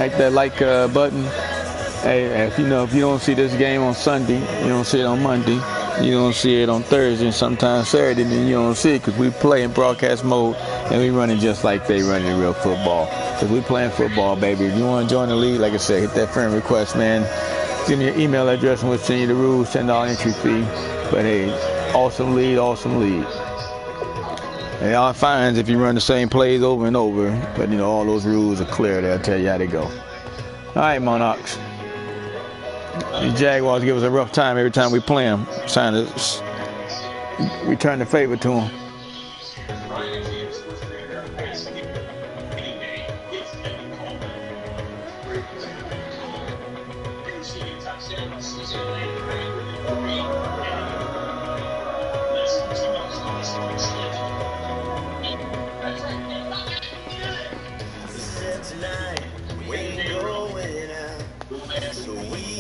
Hit that like button. Hey, if you don't see this game on Sunday, you don't see it on Monday, you don't see it on Thursday, and sometimes Saturday, then you don't see it because we play in broadcast mode and we running just like they run in real football. Because we playing football, baby. If you want to join the league, like I said, hit that friend request, man. Give me your email address and we'll send you the rules, $10 entry fee. But hey, awesome league, awesome league. There are fines if you run the same plays over and over, but all those rules are clear. They'll tell you how they go. All right, Monarchs. The Jaguars give us a rough time every time we play them. Trying to return the favor to them.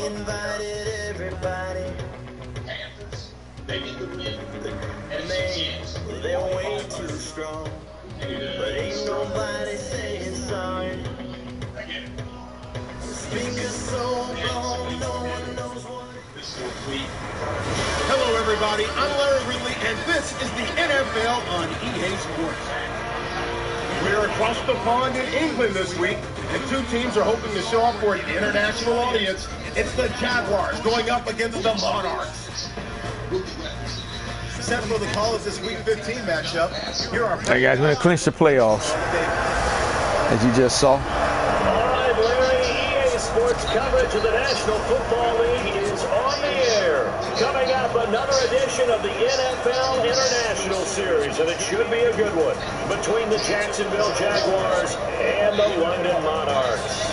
Invited everybody. They're way too strong, but ain't nobody saying sorry. Speakers so long, no one knows what. Hello, everybody. I'm Larry Ridley, and this is the NFL on EA Sports. We're across the pond in England this week, and two teams are hoping to show up for an international audience. It's the Jaguars going up against the Monarchs. Set for the call is this Week 15 matchup. Here are hey guys, we're going to clinch the playoffs, as you just saw. All right, Larry, EA Sports coverage of the National Football League is on the air. Coming up, another edition of the NFL International Series, and it should be a good one, between the Jacksonville Jaguars and the London Monarchs.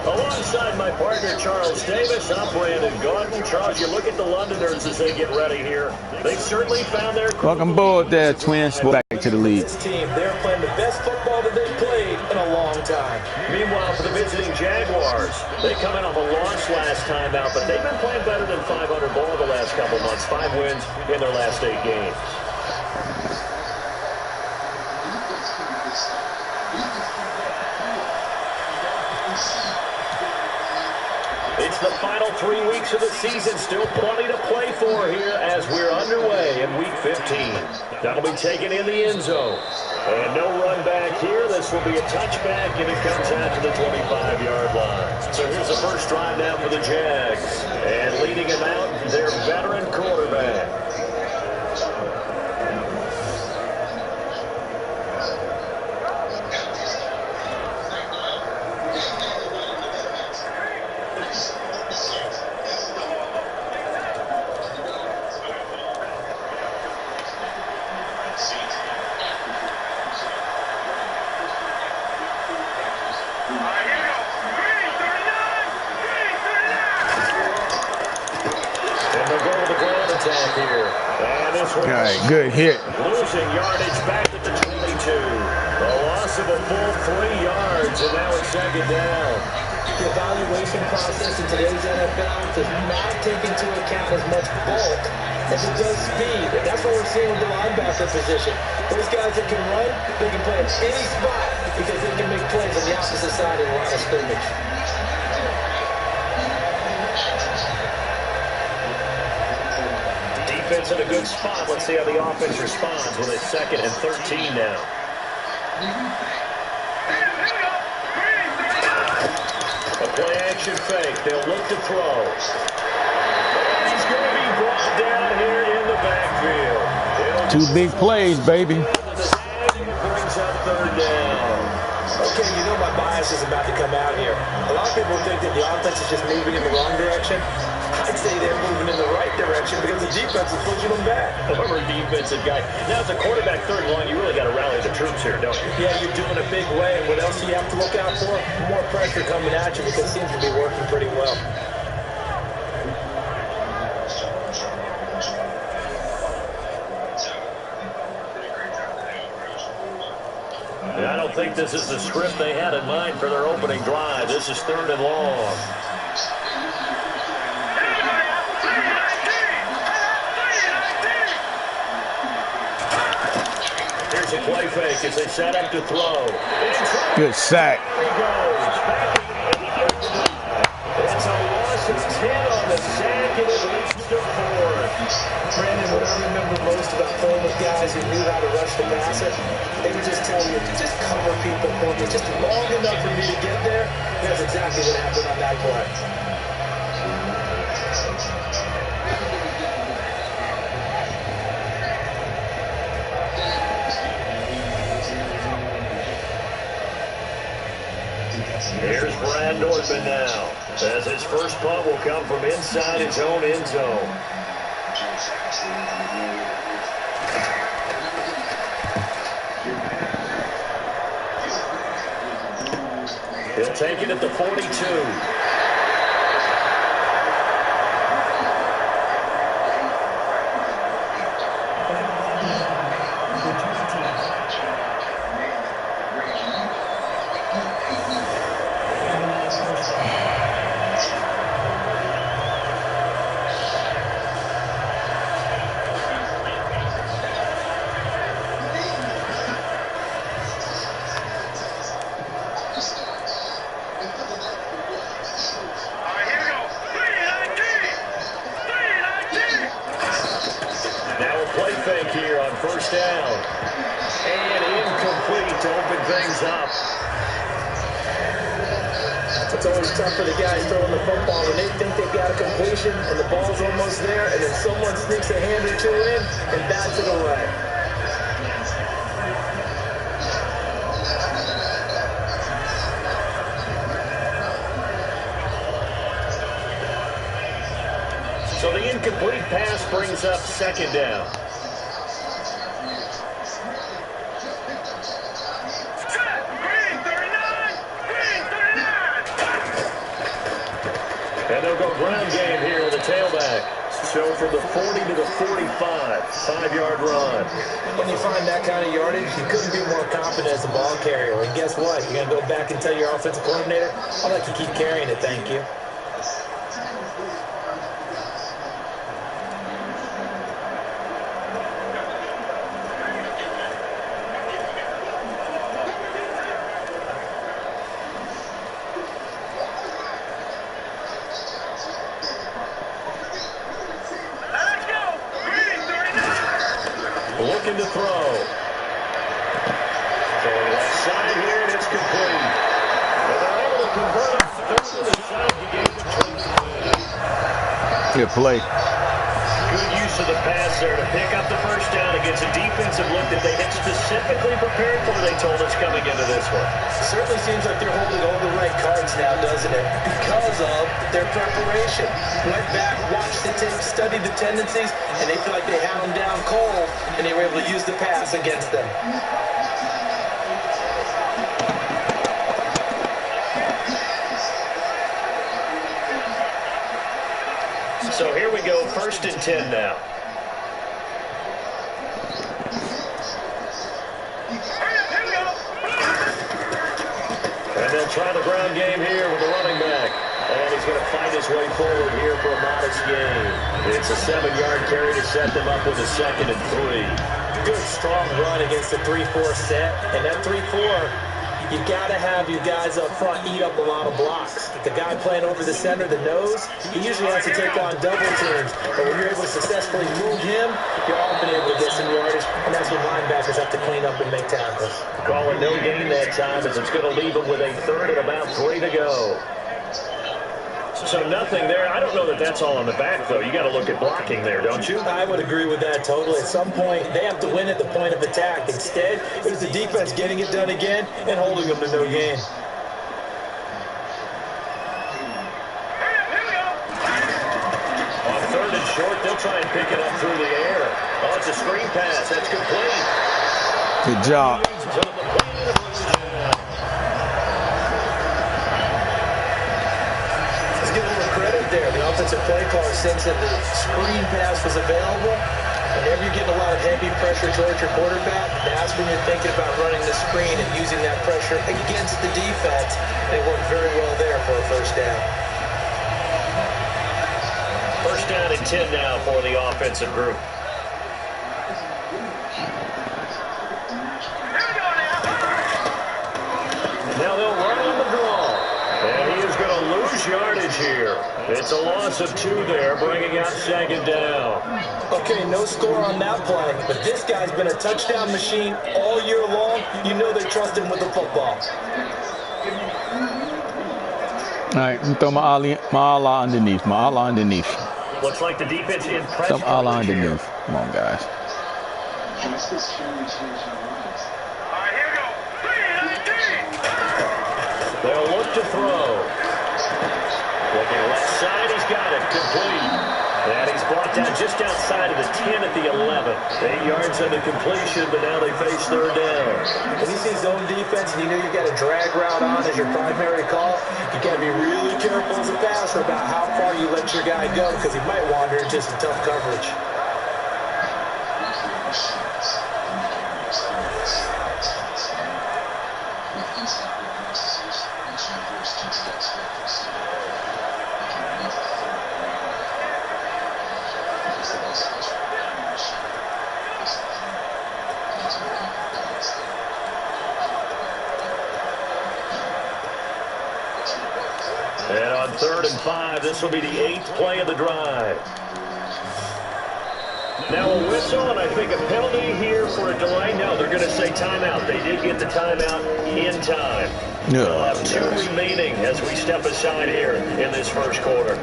Alongside my partner, Charles Davis, I'm Brandon Gordon. Charles, you look at the Londoners as they get ready here. They've certainly found their... Welcome aboard there, Twins. Back to the league. This team, they're playing the best football that they've played in a long time. Meanwhile, for the visiting Jaguars, they come in off a loss last time out, but they've been playing better than 500 ball the last couple months. 5 wins in their last 8 games. It's the final 3 weeks of the season. Still plenty to play for here as we're underway in Week 15. That'll be taken in the end zone. And no run back here. This will be a touchback, and it comes out to the 25-yard line. So here's the first drive now for the Jags. And leading him out, their veteran quarterback. All right, good hit. Losing yardage back at the 22. A loss of a full 3 yards, and now it's 2nd down. The evaluation process in today's NFL does not take into account as much bulk as it does speed. And that's what we're seeing with the linebacker position. Those guys that can run, they can play in any spot because they can make plays on the opposite side of the line of scrimmage. Defense in a good spot. Let's see how the offense responds with a 2nd and 13 now. A play action fake. They'll look to throw. And he's going to be brought down here in the backfield. 2 big plays, baby. Brings up 3rd down. Okay, you know my bias is about to come out here. A lot of people think that the offense is just moving in the wrong direction. I'd say they're moving in the right direction because the defense is pushing them back. Former defensive guy. Now, as a quarterback, 3rd and 1, you really got to rally the troops here, don't you? Yeah, you're doing a big way, and what else do you have to look out for? More pressure coming at you because it seems to be working pretty well. I don't think this is the script they had in mind for their opening drive. This is 3rd and long. Here's a play fake as they set up to throw. Good sack. He goes. enough for me to get there. That's exactly what happened on that play. Here's Brad Nortman now, as his first punt will come from inside his own end zone. He'll take it at the 42. First down. And incomplete to open things up. It's always tough for the guys throwing the football when they think they've got a completion and the ball's almost there, and then someone sneaks a hand or two in and bats it away. So the incomplete pass brings up second down. And they'll go ground game here with the tailback. So from the 40 to the 45, 5-yard run. When you find that kind of yardage, you couldn't be more confident as a ball carrier. And guess what? You're going to go back and tell your offensive coordinator, I'd like to keep carrying it, thank you. Looking to throw. Going left side here, and it's complete. And they're able to convert it. Good play. Good use of the pass there to pick up the first down against a defensive look that they had specifically prepared for, they told us, coming into this one. It certainly seems like they're holding all the right cards now, doesn't it? Because of their preparation. Went back, watched the tape, studied the tendencies, and they feel like they have them down cold, and they were able to use the pass against them. So here we go, 1st and 10 now. And they'll try the ground game here with the running back. And he's going to fight his way forward here for a modest gain. It's a 7-yard carry to set them up with a 2nd and 3. Good, strong run against the 3-4 set. And that 3-4, you got to have your guys up front eat up a lot of blocks. The guy playing over the center, the nose, he usually has to take on double teams. But when you're able to successfully move him, you're often able to get some yardage. And that's when linebackers have to clean up and make tackles. Calling no gain that time as it's going to leave them with a 3rd and about 3 to go. So nothing there. I don't know that that's all on the back, though. You got to look at blocking there, don't you? I would agree with that totally. At some point, they have to win at the point of attack. Instead, it's the defense getting it done again and holding them to no gain. On 3rd and short, they'll try and pick it up through the air. Oh, it's a screen pass. That's complete. Good job. There, the offensive play caller thinks that the screen pass was available. Whenever you're getting a lot of heavy pressure towards your quarterback, that's when you're thinking about running the screen and using that pressure against the defense. They worked very well there for a 1st down. 1st down and 10 now for the offensive group. Now they'll run on the draw. And he is going to lose yardage here. It's a loss of 2 there, bringing out 2nd down. Okay, no score on that play, but this guy's been a touchdown machine all year long. You know they trust him with the football. All right, I'm throw my Allah underneath. My Allah underneath. Looks like the defense in press. Some Allah underneath. Come on, guys. They'll look to throw. Looking left side, he's got it. Complete. And he's brought down just outside of the 10 at the 11. 8 yards on the completion, but now they face third down. When you see zone defense and you know you got a drag route on as your primary call, you got to be really careful as a passer about how far you let your guy go because he might wander into some tough coverage. And on 3rd and 5, this will be the 8th play of the drive. Now a whistle, and I think a penalty here for a delay. No, they're going to say timeout. They did get the timeout in time. No, We'll have 2 remaining as we step aside here in this first quarter.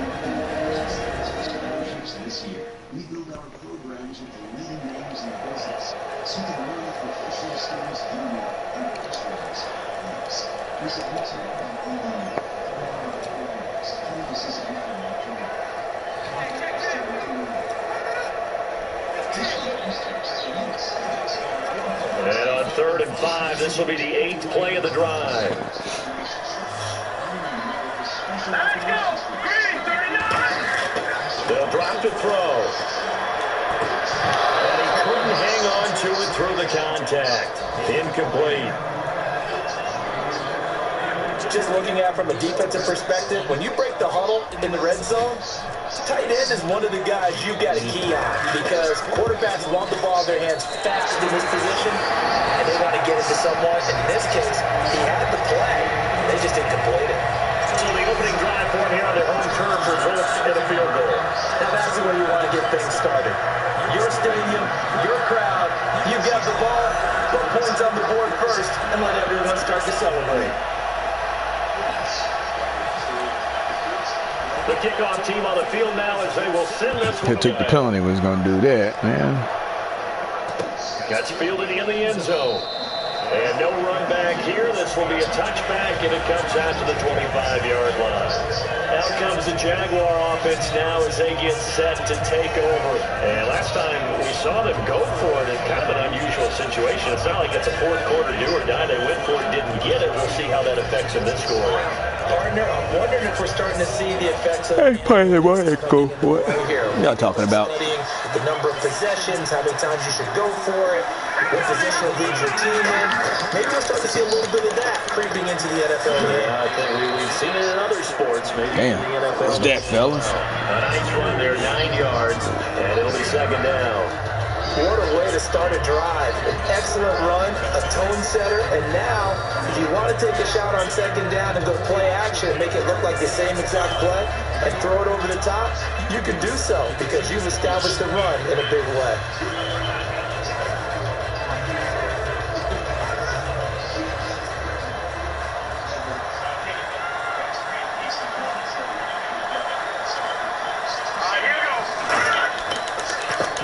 This year, we build our programs with the leading names in business, so you can learn professional skills anywhere and customers. Visit retail.edu. And on 3rd and 5, this will be the 8th play of the drive. Let's go! Green, 39! They'll drop to throw. And he couldn't hang on to it through the contact. Incomplete. Just looking at it from a defensive perspective, when you break the huddle in the red zone, tight end is one of the guys you've got to key on because quarterbacks want the ball in their hands fast in this position, and they want to get it to someone. And in this case, he had the play. They just didn't complete it. So the opening drive for him here on their home turf results in a field goal. Now that's the way you want to get things started. Your stadium, your crowd, you got the ball, put points on the board first, and let everyone start to celebrate. The kickoff team on the field now as they will send this one He took the away. penalty. Was going to do that, man. Gets fielded in the end zone. And no run back here. This will be a touchback, and it comes out to the 25-yard line. Out comes the Jaguar offense now as they get set to take over. And last time we saw them go for it in kind of an unusual situation. It's not like it's a fourth quarter do or die. They went for it, didn't get it.Ll see how that affects them this score round. Partner, I'm wondering if we're starting to see the effects of What y'all talking about? Studying the number of possessions, how many times you should go for it, what position leads your team in. Maybe we're starting to see a little bit of that creeping into the NFL game. I think we've seen it in other sports, maybe Damn, in the NFL. what's that, fellas? A nice run there, 9 yards, and it'll be second down. What a way to start a drive. An excellent run, a tone setter, and now, if you want to take a shot on second down and go play action, make it look like the same exact play, and throw it over the top, you can do so because you've established the run in a big way.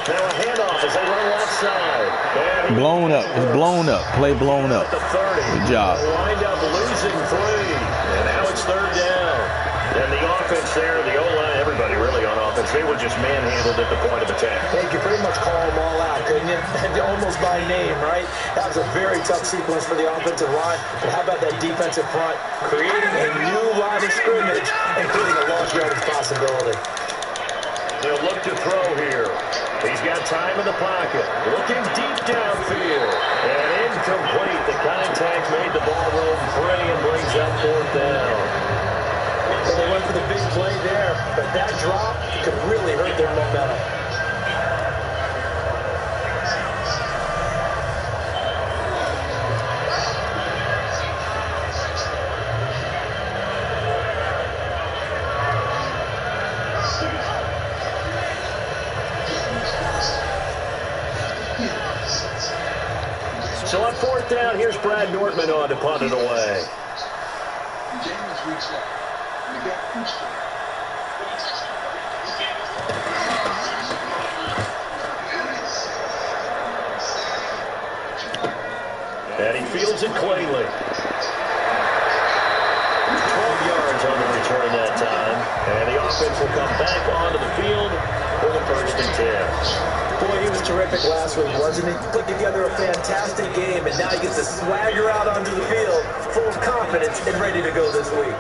Now a handoff as they run left side. Blown up. It's blown up. Play blown up. The 30. Good job. Wind up losing 3. And now it's third down. And the offense there, the O-line, everybody really on offense, they were just manhandled at the point of attack. Hey, you could pretty much call them all out, couldn't you? Almost by name, right? That was a very tough sequence for the offensive line. But how about that defensive front? Creating a new line of scrimmage and creating a large yardage possibility. They'll look to throw here. He's got time in the pocket. Looking deep downfield. And incomplete. The contact made the ball roll free and brings up fourth down. So they went for the big play there, but that drop could really hurt their momentum. So on fourth down, here's Brad Nortman on to punt it away. James reached out. And he fields it cleanly. 12 yards on the return that time. And the offense will come back onto the field for the 1st and 10. Boy, he was terrific last week, wasn't he? Put together a fantastic game, and now he gets to swagger out onto the field full of confidence and ready to go this week.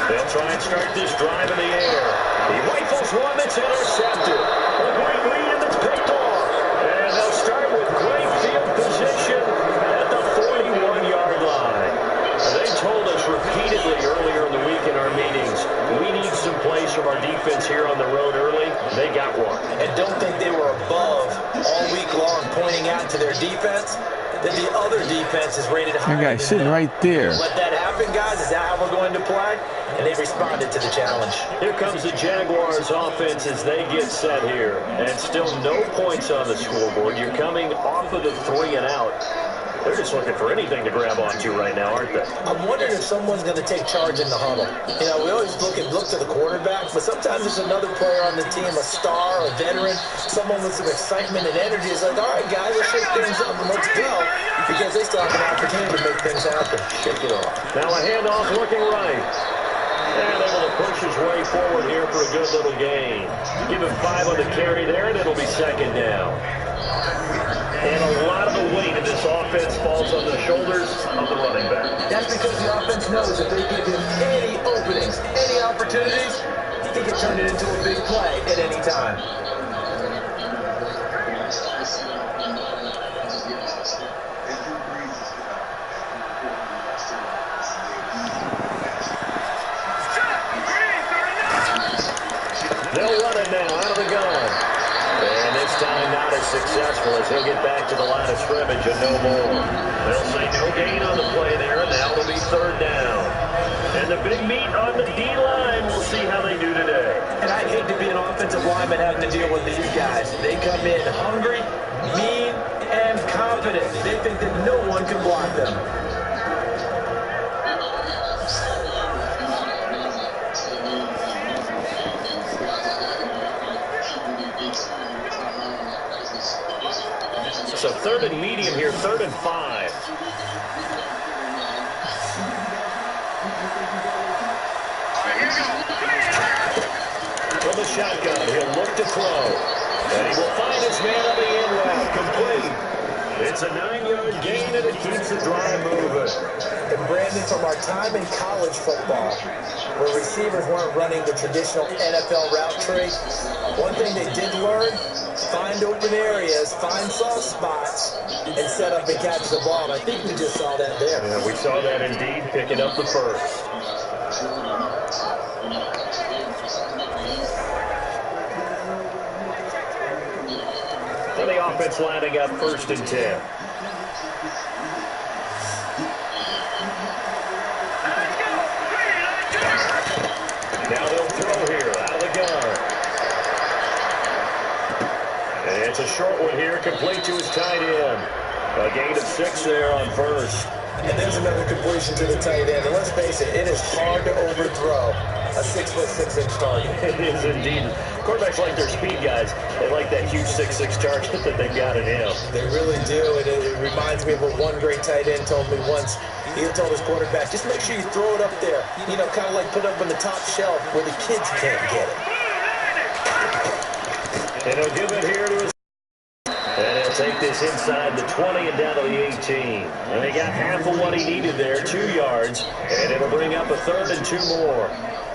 They'll try and start this drive in the air. He rifles one that's intercepted. A great lead and it's picked off. And they'll start with great field position at the 41-yard line. They told us repeatedly earlier in the week in our meetings, we need some plays from our defense here on the road early. They got one. And don't think they were above all week long pointing out to their defense that the other defense is rated higher. That guy's sitting right there. Let that happen, guys. Is that how we're going to play? And they responded to the challenge. Here comes the Jaguars offense as they get set here. And still no points on the scoreboard. You're coming off of the 3 and out. They're just looking for anything to grab onto right now, aren't they? I'm wondering if someone's going to take charge in the huddle. You know, we always look to the quarterback, but sometimes it's another player on the team, a star, a veteran, someone with some excitement and energy. It's like, all right, guys, let's shake things up and let's go, because they still have an opportunity to make things happen. Shake it off. Now a handoff looking right. And able to push his way forward here for a good little gain. Give him 5 on the carry there, and it'll be 2nd down. And a lot of the weight of this offense falls on the shoulders of the running back. That's because the offense knows if they give him any openings, any opportunities, he can turn it into a big play at any time. They'll run it now out of the gun. And this time not as successful as he'll get back to the line of scrimmage and no more. They'll say no gain on the play there, and now it'll be 3rd down. And the big meat on the D-line, we'll see how they do today. And I'd hate to be an offensive lineman having to deal with these guys. They come in hungry, mean, and confident. They think that no one can block them. So 3rd and medium here, 3rd and 5. From the shotgun, he'll look to throw. And he will find his man on the end route, complete. It's a 9-yard gain, and it keeps the drive moving. And Brandon, from our time in college football, where receivers weren't running the traditional NFL route tree, one thing they did learn, find open areas, find soft spots, and set up and catch the ball. And I think we just saw that there. Yeah, we saw that indeed, picking up the 1st. And the offense lining up 1st and 10. Now they'll throw here out of the gun. And it's a short one here, complete to his tight end. A gain of 6 there on 1st. And there's another completion to the tight end. And let's face it, it is hard to overthrow a 6'6" target. It is indeed. Quarterbacks like their speed guys. They like that huge 6'6" target that they've got in him. They really do. And it reminds me of what one great tight end told me once. He told his quarterback, just make sure you throw it up there. You know, kind of like put it up on the top shelf where the kids can't get it. And he'll give it here to his. And he'll take this inside the 20 and down to the 18. And he got half of what he needed there, 2 yards. And it'll bring up a 3rd and 2 more.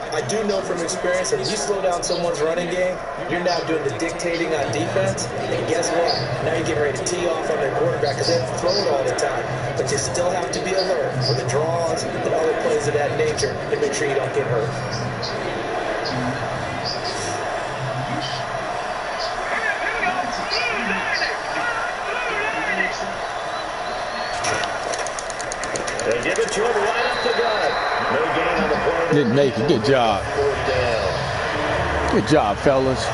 I do know from experience that if you slow down someone's running game, you're now doing the dictating on defense. And guess what? Now you're getting ready to tee off on their quarterback because they have to throw it all the time. But you still have to be alert for the draws and other plays of that nature to make sure you don't get hurt. They give it to him right up the gut. No gain on the play. Didn't make it. Good job. Fourth down. Good job, fellas.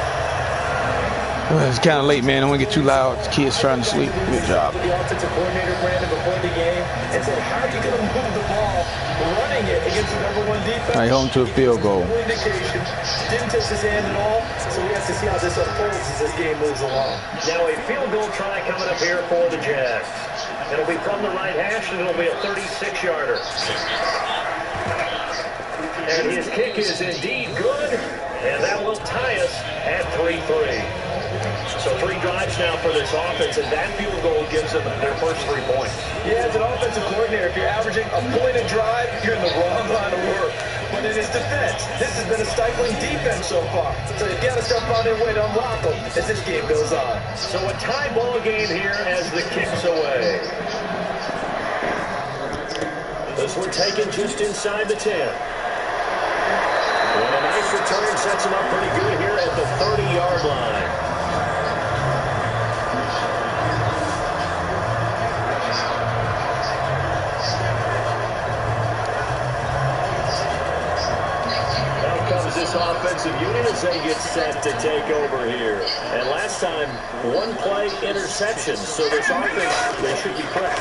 Well, it's kind of late, man. I don't want to get too loud. Kids trying to sleep. Good job. The offensive coordinator, Brandon, before the game and said, how are you going to move the ball running it against the #1 defense? Right home to a field goal. No indication. Didn't touch his hand at all, so we have to see how this unfolds as this game moves along. Now a field goal try coming up here for the Jags. It'll be from the right hash, and it'll be a 36-yarder. And his kick is indeed good, and that will tie us at 3-3. So 3 drives now for this offense, and that field goal gives them their first 3 points. Yeah, as an offensive coordinator, if you're averaging a point a drive, you're in the wrong line of work. But in his defense, this has been a stifling defense so far. So you got to start finding a way to unlock them as this game goes on. So a tie ball game here as the kick's away. This one taken just inside the 10. And a nice return sets him up pretty good here at the 30-yard line. This offensive unit as they get set to take over here. And last time, 1 play interception. So this offense, they should be fresh.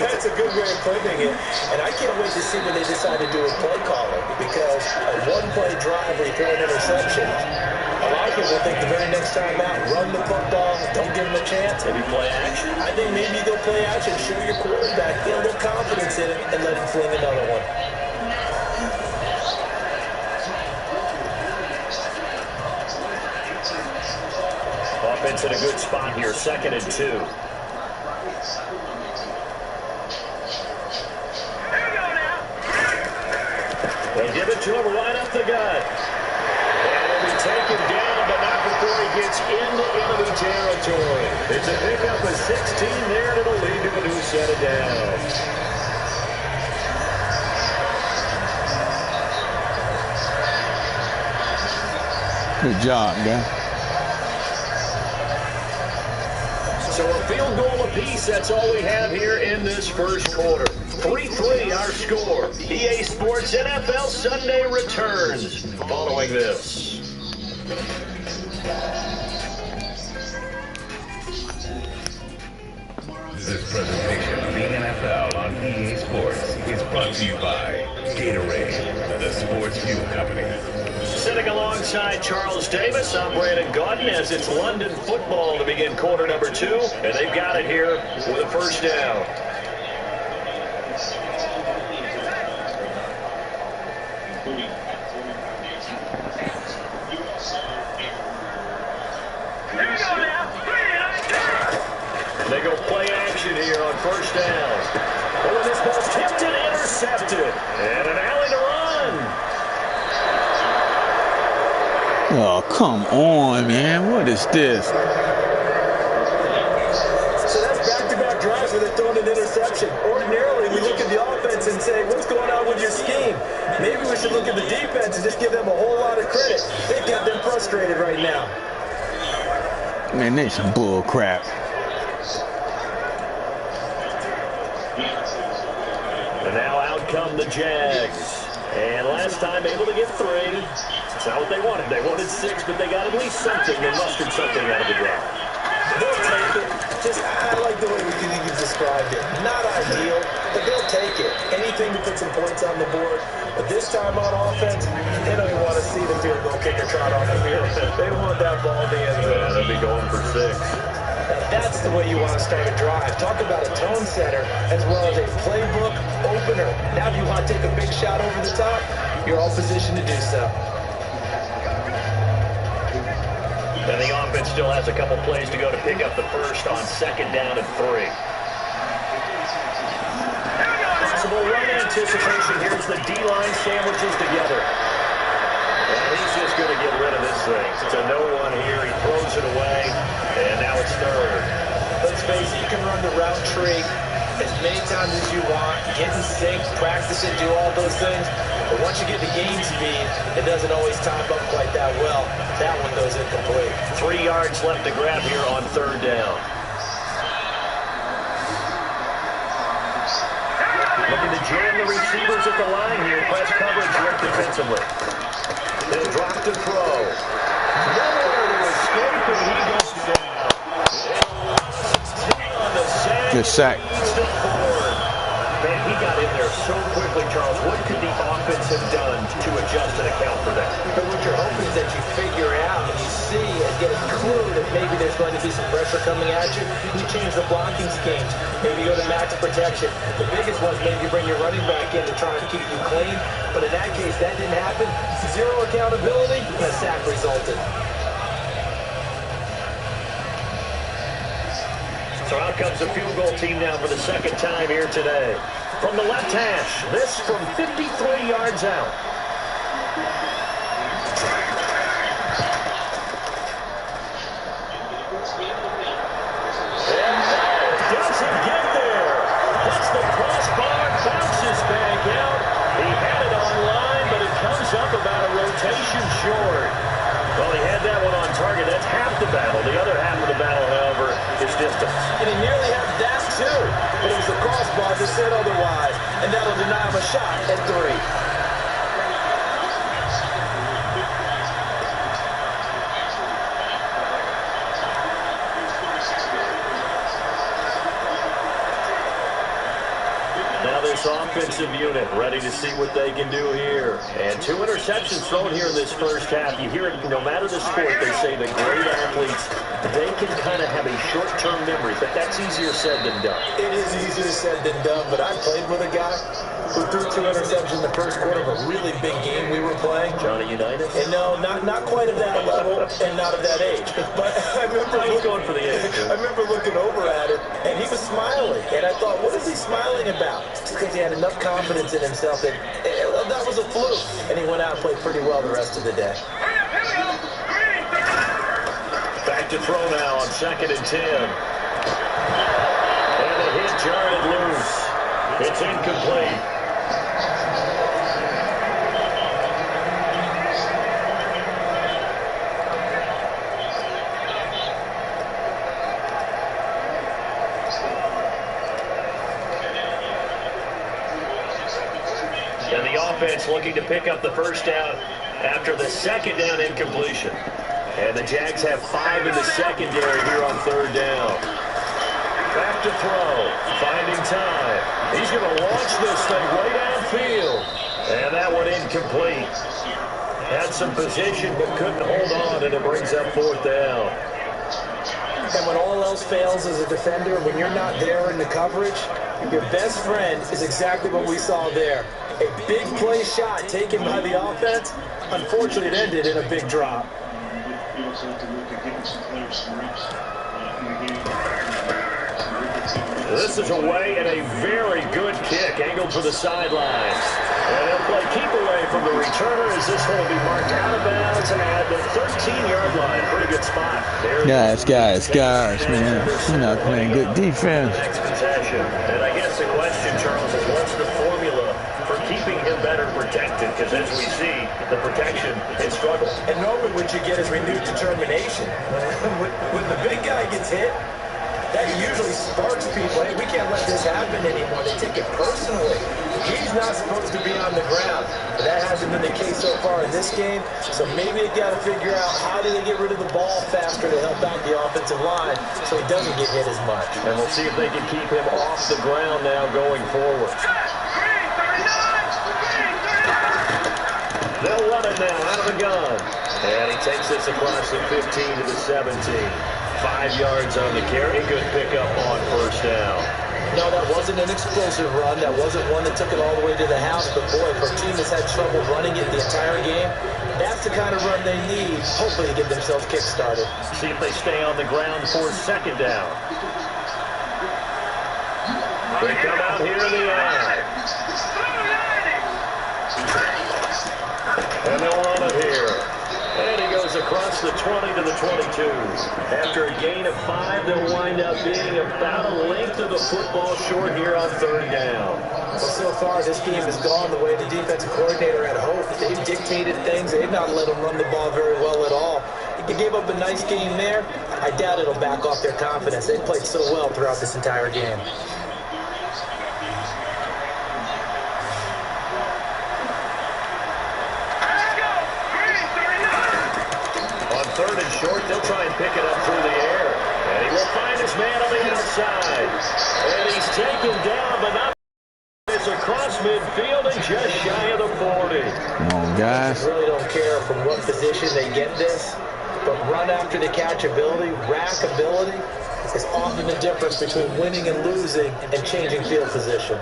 That's a good way of putting it. And I can't wait to see what they decide to do with play calling, because a 1-play drive where you throw an interception, a lot of people think the very next time out, run the football, don't give them a chance. Maybe play action. I think maybe they'll play action, show your quarterback, feel a little confidence in it, and let him fling another one. Offense in a good spot here, 2nd and 2. They give it to him right up the gut. And it'll be taken down, but not before he gets into enemy territory. It's a pickup of 16 there, and it'll lead to a new set of downs. Good job, man. So a field goal apiece, that's all we have here in this first quarter. 3-3 our score. EA Sports NFL Sunday returns following this. This presentation of the NFL on EA Sports is brought to you by Gatorade, the sports fuel company. Sitting alongside Charles Davis, I'm Brandon Gaudin as it's London football to begin quarter number 2, and they've got it here with a first down. They go play action here on first down. Oh, this ball's tipped and intercepted. And an alley to run. Oh, come on, man. What is this? So that's back-to-back drives where they're throwing an interception. Ordinarily, we look at the offense and say, what's going on with your scheme? Maybe we should look at the defense and just give them a whole lot of credit. They've got them frustrated right now. Man, they some bull crap. And now out come the Jags. And last time able to get 3. It's not what they wanted. They wanted 6, but they got at least something. They mustered something out of the drive. They'll take it. Just, I like the way you described it. Not ideal, but they'll take it. Anything to put some points on the board. But this time on offense, they don't even want to see the field goal kicker trot on the field. They want that ball in the end zone. Yeah, they'll be going for 6. That's the way you want to start a drive. Talk about a tone setter as well as a playbook opener. Now if you want to take a big shot over the top, you're all positioned to do so. And the offense still has a couple plays to go to pick up the first on 2nd down and 3. Possible run anticipation. Here's the D-line sandwiches together. And he's just going to get rid of this thing. It's a no-one here. He throws it away, and now it's 3rd. Let's face it, you can run the route tree as many times as you want, get in sync, practice it, do all those things. But once you get to game speed, it doesn't always time up quite that well. That one goes incomplete. 3 yards left to grab here on 3rd down. Looking to jam the receivers at the line here. Press coverage right defensively. They'll drop to throw. Nowhere to escape, and he goes down. On the sack. Good sack. Man, he got in there so quickly, Charles. What could the offense have done to adjust and account for that? But what you're hoping is that you figure out and you see and get a clue that maybe there's going to be some pressure coming at you. You change the blocking schemes. Maybe you go to max protection. The biggest one is maybe you bring your running back in to try and keep you clean. But in that case, that didn't happen. Zero accountability, and a sack resulted. So out comes the field goal team now for the second time here today. From the left hash, this from 53 yards out. And that doesn't get there. Hits the crossbar, bounces back out. He had it on line, but it comes up about a rotation short. Well, he had that one on target. That's half the battle. The other half of the battle, however, is distance. And he nearly had that too. But it was the crossbar that said otherwise. And that'll deny him a shot at 3. Now this offensive unit ready to see what they can do here. And 2 interceptions thrown here in this first half. You hear it, no matter the sport, they say the great athletes, they can kind of have a short-term memory, but that's easier said than done. It is easier said than done, but I played with a guy who threw 2 interceptions in the first quarter of a really big game we were playing. Johnny Unitas? And no, not quite of that level and not of that age. But I remember going for the age. I remember looking over at him, and he was smiling. And I thought, what is he smiling about? Because he had enough confidence in himself that that was a fluke. And he went out and played pretty well the rest of the day. Back to throw now on 2nd and 10. And the hit jarred loose. It's incomplete. And the offense looking to pick up the first down after the 2nd down incompletion. And the Jags have 5 in the secondary here on 3rd down. Back to throw. Finding time. He's going to launch this thing way downfield. And that one incomplete. Had some position but couldn't hold on, and it brings up 4th down. And when all else fails as a defender, when you're not there in the coverage, your best friend is exactly what we saw there. A big play shot taken by the offense. Unfortunately, it ended in a big drop. This is away and a very good kick, angled for the sidelines. And they'll play keep away from the returner as this one will be marked out of bounds at the 13-yard line. Pretty good spot. Guys, man. You're not playing good defense. Next possession. And I guess the question, Charles, is what's the formula for keeping him better protected? Because as we see, the protection is struggle. And normally what you get is renewed determination. When the big guy gets hit, that usually sparks people. Hey, we can't let this happen anymore. They take it personally. He's not supposed to be on the ground. But that hasn't been the case so far in this game. So maybe they got to figure out how do they get rid of the ball faster to help out the offensive line so he doesn't get hit as much. And we'll see if they can keep him off the ground now going forward. They'll run it now out of the gun. And he takes this across the 15 to the 17. 5 yards on the carry. Good pickup on 1st down. No, that wasn't an explosive run. That wasn't one that took it all the way to the house. But, boy, for a team that's had trouble running it the entire game, that's the kind of run they need, hopefully, to get themselves kick-started. See if they stay on the ground for 2nd down. They come out here in the eye. And they'll run it here. And he goes across the 20 to the 22. After a gain of 5, they'll wind up being about a length of the football short here on 3rd down. Well, so far, this game has gone the way the defensive coordinator had hoped. They've dictated things. They've not let them run the ball very well at all. They gave up a nice game there. I doubt it'll back off their confidence. They played so well throughout this entire game. They'll try and pick it up through the air. And he will find his man on the outside. And he's taken down, but not. It's across midfield and just shy of the 40. Come on, guys. I really don't care from what position they get this, but run after the catch ability, rack ability, is often the difference between winning and losing and changing field position.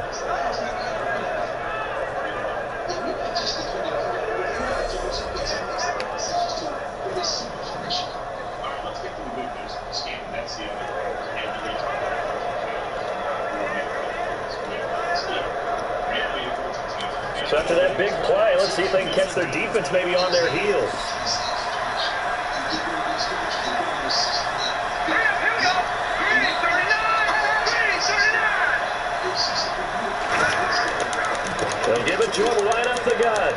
So after that big play, let's see if they can catch their defense maybe on their heels. They'll give it to him right up the gut.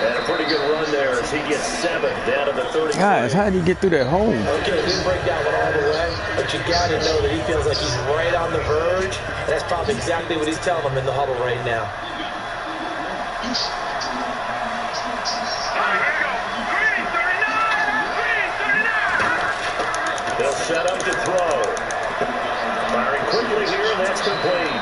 And a pretty good run there as he gets 7 down to the 30. Guys, how did he get through that hole? Okay, didn't break that one all the way, but you got to know that he feels like he's right on the verge. That's probably exactly what he's telling them in the huddle right now. They'll set up to throw. Firing quickly here, and that's complete.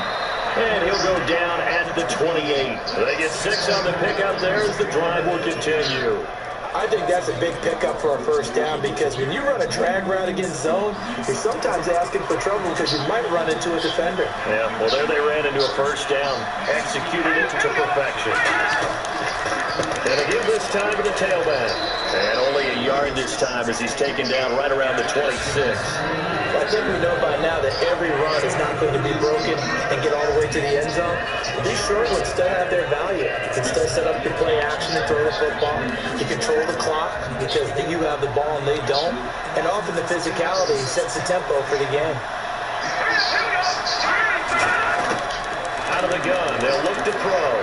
And he'll go down at the 28. They get 6 on the pickup there as the drive will continue. I think that's a big pickup for a first down because when you run a drag route against zone, you're sometimes asking for trouble because you might run into a defender. Yeah, well, there they ran into a first down. Executed it to perfection. And again this time to the tailback. And only a yard this time as he's taken down right around the 26. I think we know by now that every run is not going to be broken and get all the way to the end zone. But these short ones still have their value. You can still set up your play action and throw the football. You control the clock because you have the ball and they don't. And often the physicality sets the tempo for the game. Out of the gun, they'll look to throw.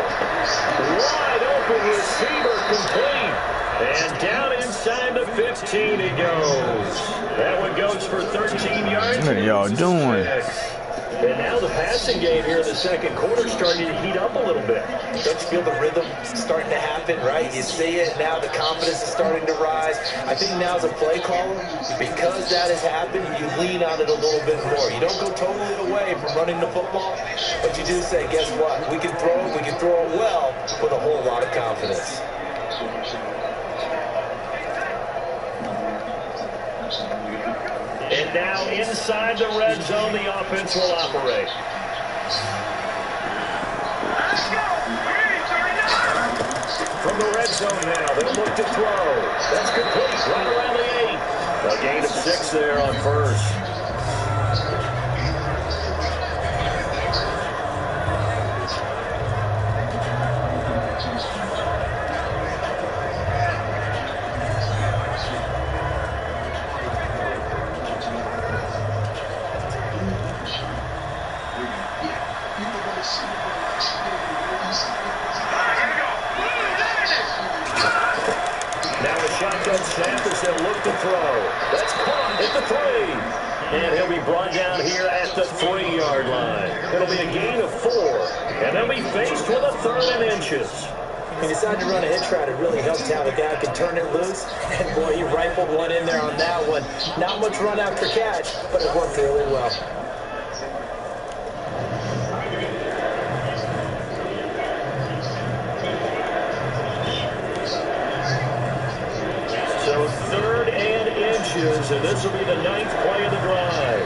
Wide open receiver complete. And down inside the 15 he goes. That one goes for 13 yards. What are y'all doing? And now the passing game here in the second quarter starting to heat up a little bit. Don't you feel the rhythm starting to happen, right? You see it, now the confidence is starting to rise. I think now as a play caller, because that has happened, you lean on it a little bit more. You don't go totally away from running the football, but you do say, guess what? We can throw it well with a whole lot of confidence. And now inside the red zone, the offense will operate. From the red zone now, they'll look to throw. That's complete, right around the 8. A gain of 6 there on first. Snap as they'll look to throw. That's caught at the 3. And he'll be brought down here at the 3-yard line. It'll be a gain of 4. And they'll be faced with a 3rd and inches. He decided to run a hitch route. It really helped how the guy could turn it loose. And boy, he rifled one in there on that one. Not much run after catch, but it worked really well. So 3rd and inches, and this will be the 9th play of the drive.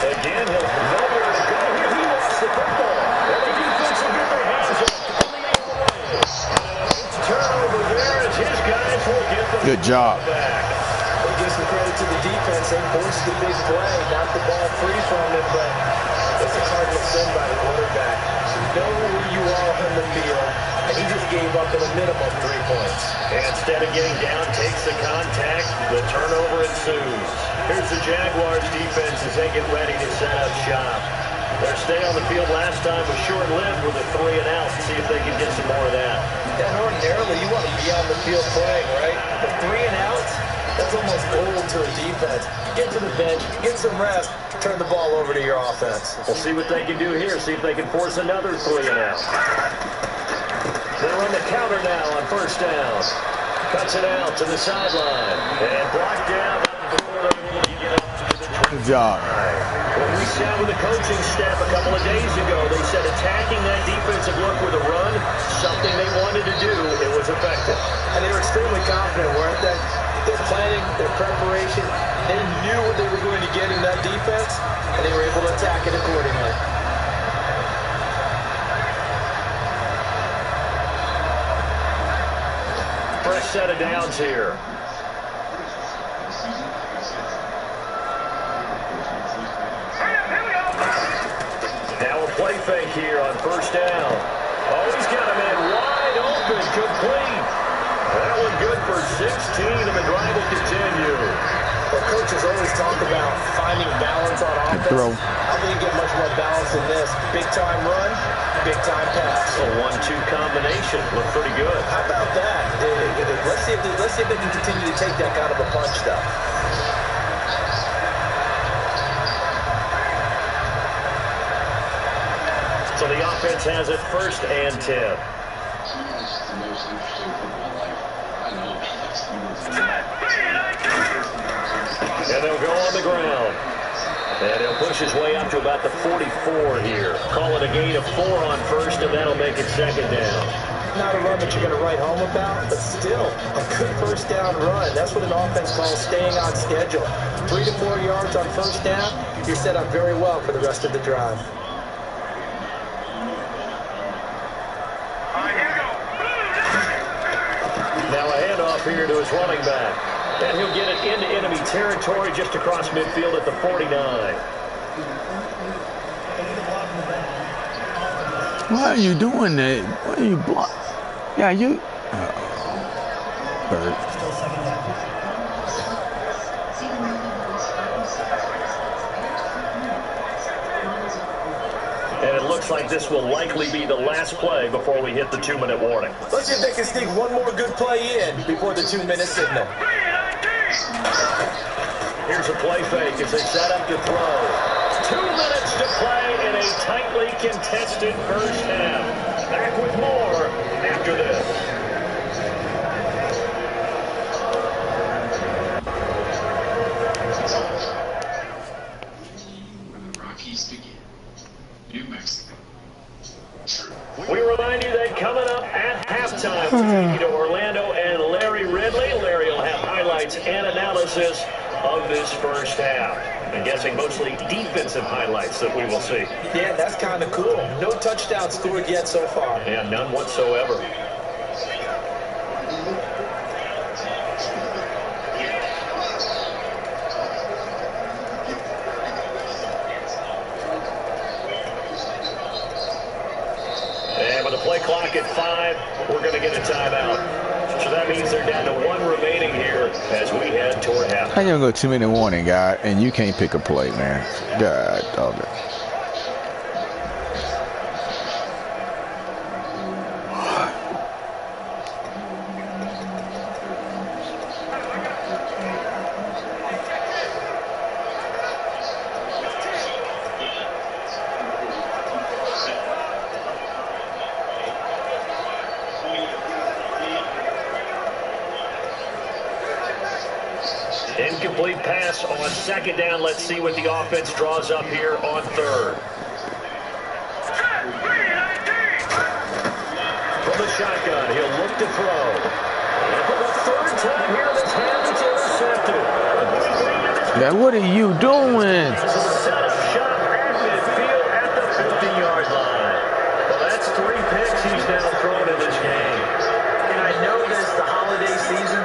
Again, he'll nowhere to go here. He lost the football. And the defense will get their hands up on the other way. Turnover there as his guys will get the Good job. back. We'll give some credit to the defense. They forced the big play, knocked the ball free from him, but it's a cardinal sin by the quarterback. Know where you are on the field, and he just gave up at a minimum 3 points. And instead of getting down, takes the contact, the turnover ensues. Here's the Jaguars defense as they get ready to set up shop. Their stay on the field last time was short-lived with a 3 and out. See if they can get some more of that. And ordinarily, you want to be on the field playing, right? The 3 and outs, that's almost gold to a defense. Get to the bench, get some rest, turn the ball over to your offense. We'll see what they can do here. See if they can force another 3 and out. They're on the counter now on first down. Cuts it out to the sideline. And blocked down before they're able to get up to the 20. Good job. When we sat with the coaching staff a couple of days ago, they said attacking that defensive look with a run, something they wanted to do, it was effective. And they were extremely confident, weren't they? Their planning, their preparation, they knew what they were going to get in that defense, and they were able to attack it accordingly. Fresh set of downs here. Now a play fake here on first down. Oh, he's got a man wide open, complete. That one good for 16, and the drive will continue. Well, coaches always talk about finding balance on offense. throw. I think you get much more balance than this. Big-time run, big-time pass. A 1-2 combination. Looked pretty good. How about that? Let's see if they can continue to take that kind of a punch, though. So the offense has it first and 10. And they'll go on the ground. And he'll push his way up to about the 44 here. Call it a gain of 4 on first, and that'll make it second down. Not a run that you're going to write home about, but still a good first down run. That's what an offense calls staying on schedule. 3 to 4 yards on first down, you're set up very well for the rest of the drive. Now a handoff here to his running back. And he'll get it into enemy territory just across midfield at the 49. Why are you doing that? Why are you block? Yeah, you. Bird. And it looks like this will likely be the last play before we hit the 2-minute warning. Let's see if they can sneak one more good play in before the 2-minute signal. Here's a play fake as they set up to throw. 2 minutes to play in a tightly contested first half. Back with more after this. When the Rockies begin, New Mexico. We remind you that coming up at halftime, taking you to Orlando and Larry Ridley. Larry will have highlights and analysis of this first half. I'm guessing mostly defensive highlights that we will see. Yeah, that's kind of cool. No touchdowns scored yet so far. Yeah, none whatsoever. And with the play clock at 5, we're going to get a timeout. So that means they're down to 1 remaining here as we head toward half. How you gonna go 2-minute warning, guy, and you can't pick a play, man? God, dog it. Incomplete pass on second down. Let's see what the offense draws up here on third. From the shotgun, he'll look to throw. And for the third time here, this hand is intercepted. Now, what are you doing? This is a setup shot at midfield at the 50-yard line. Well, that's 3 picks he's now thrown in this game. And I know this is the holiday season,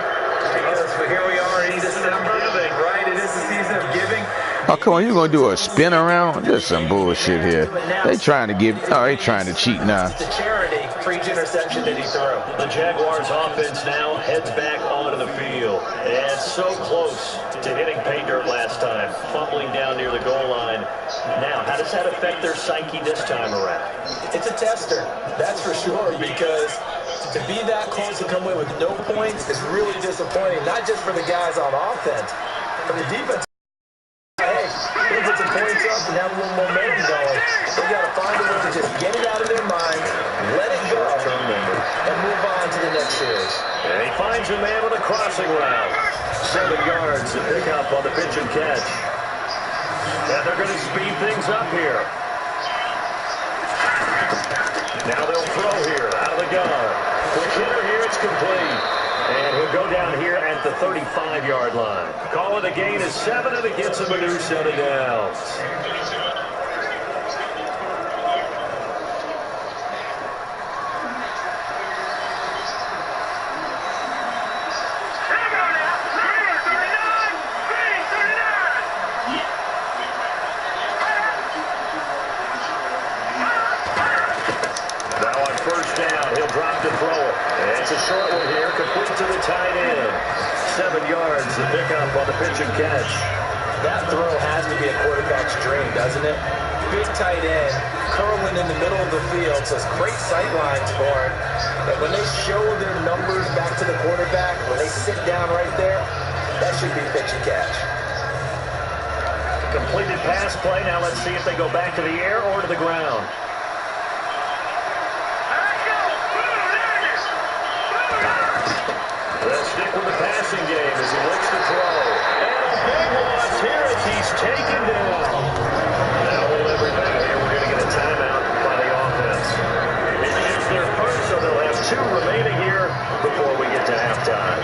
but here we are in December, right? It is the season of giving. Oh, come on, you gonna do a spin around? There's some bullshit here. They trying to give. Oh, they trying to cheat now. The charity for each interception that he threw. The Jaguars offense now heads back onto the field. And so close to hitting pay dirt last time, fumbling down near the goal line. Now, how does that affect their psyche this time around? It's a tester, that's for sure, because to be that close and come away with no points is really disappointing, not just for the guys on offense, but the defense. Hey, they get some points up and have a little momentum going. They got to find a way to just get it out of their minds, let it go, and move on to the next series. And he finds finds a man with a crossing route. 7 yards to pick up on the pitch and catch. And they're going to speed things up here. Now they'll throw here out of the gun. Quick hitter here, it's complete. And he'll go down here at the 35-yard line. Call it a gain of 7, and it gets him a new set of downs. Short one here, complete to the tight end. 7 yards to pick up on the pitch and catch. That throw has to be a quarterback's dream, doesn't it? Big tight end, curling in the middle of the field, so it's great sight lines for him. And when they show their numbers back to the quarterback, when they sit down right there, that should be pitch and catch. Completed pass play. Now let's see if they go back to the air or to the ground. They'll stick with the passing game as he looks to throw. And a big loss here as he's taken down. Now hold everything here. We're going to get a timeout by the offense. It is their first, so they'll have 2 remaining here before we get to halftime.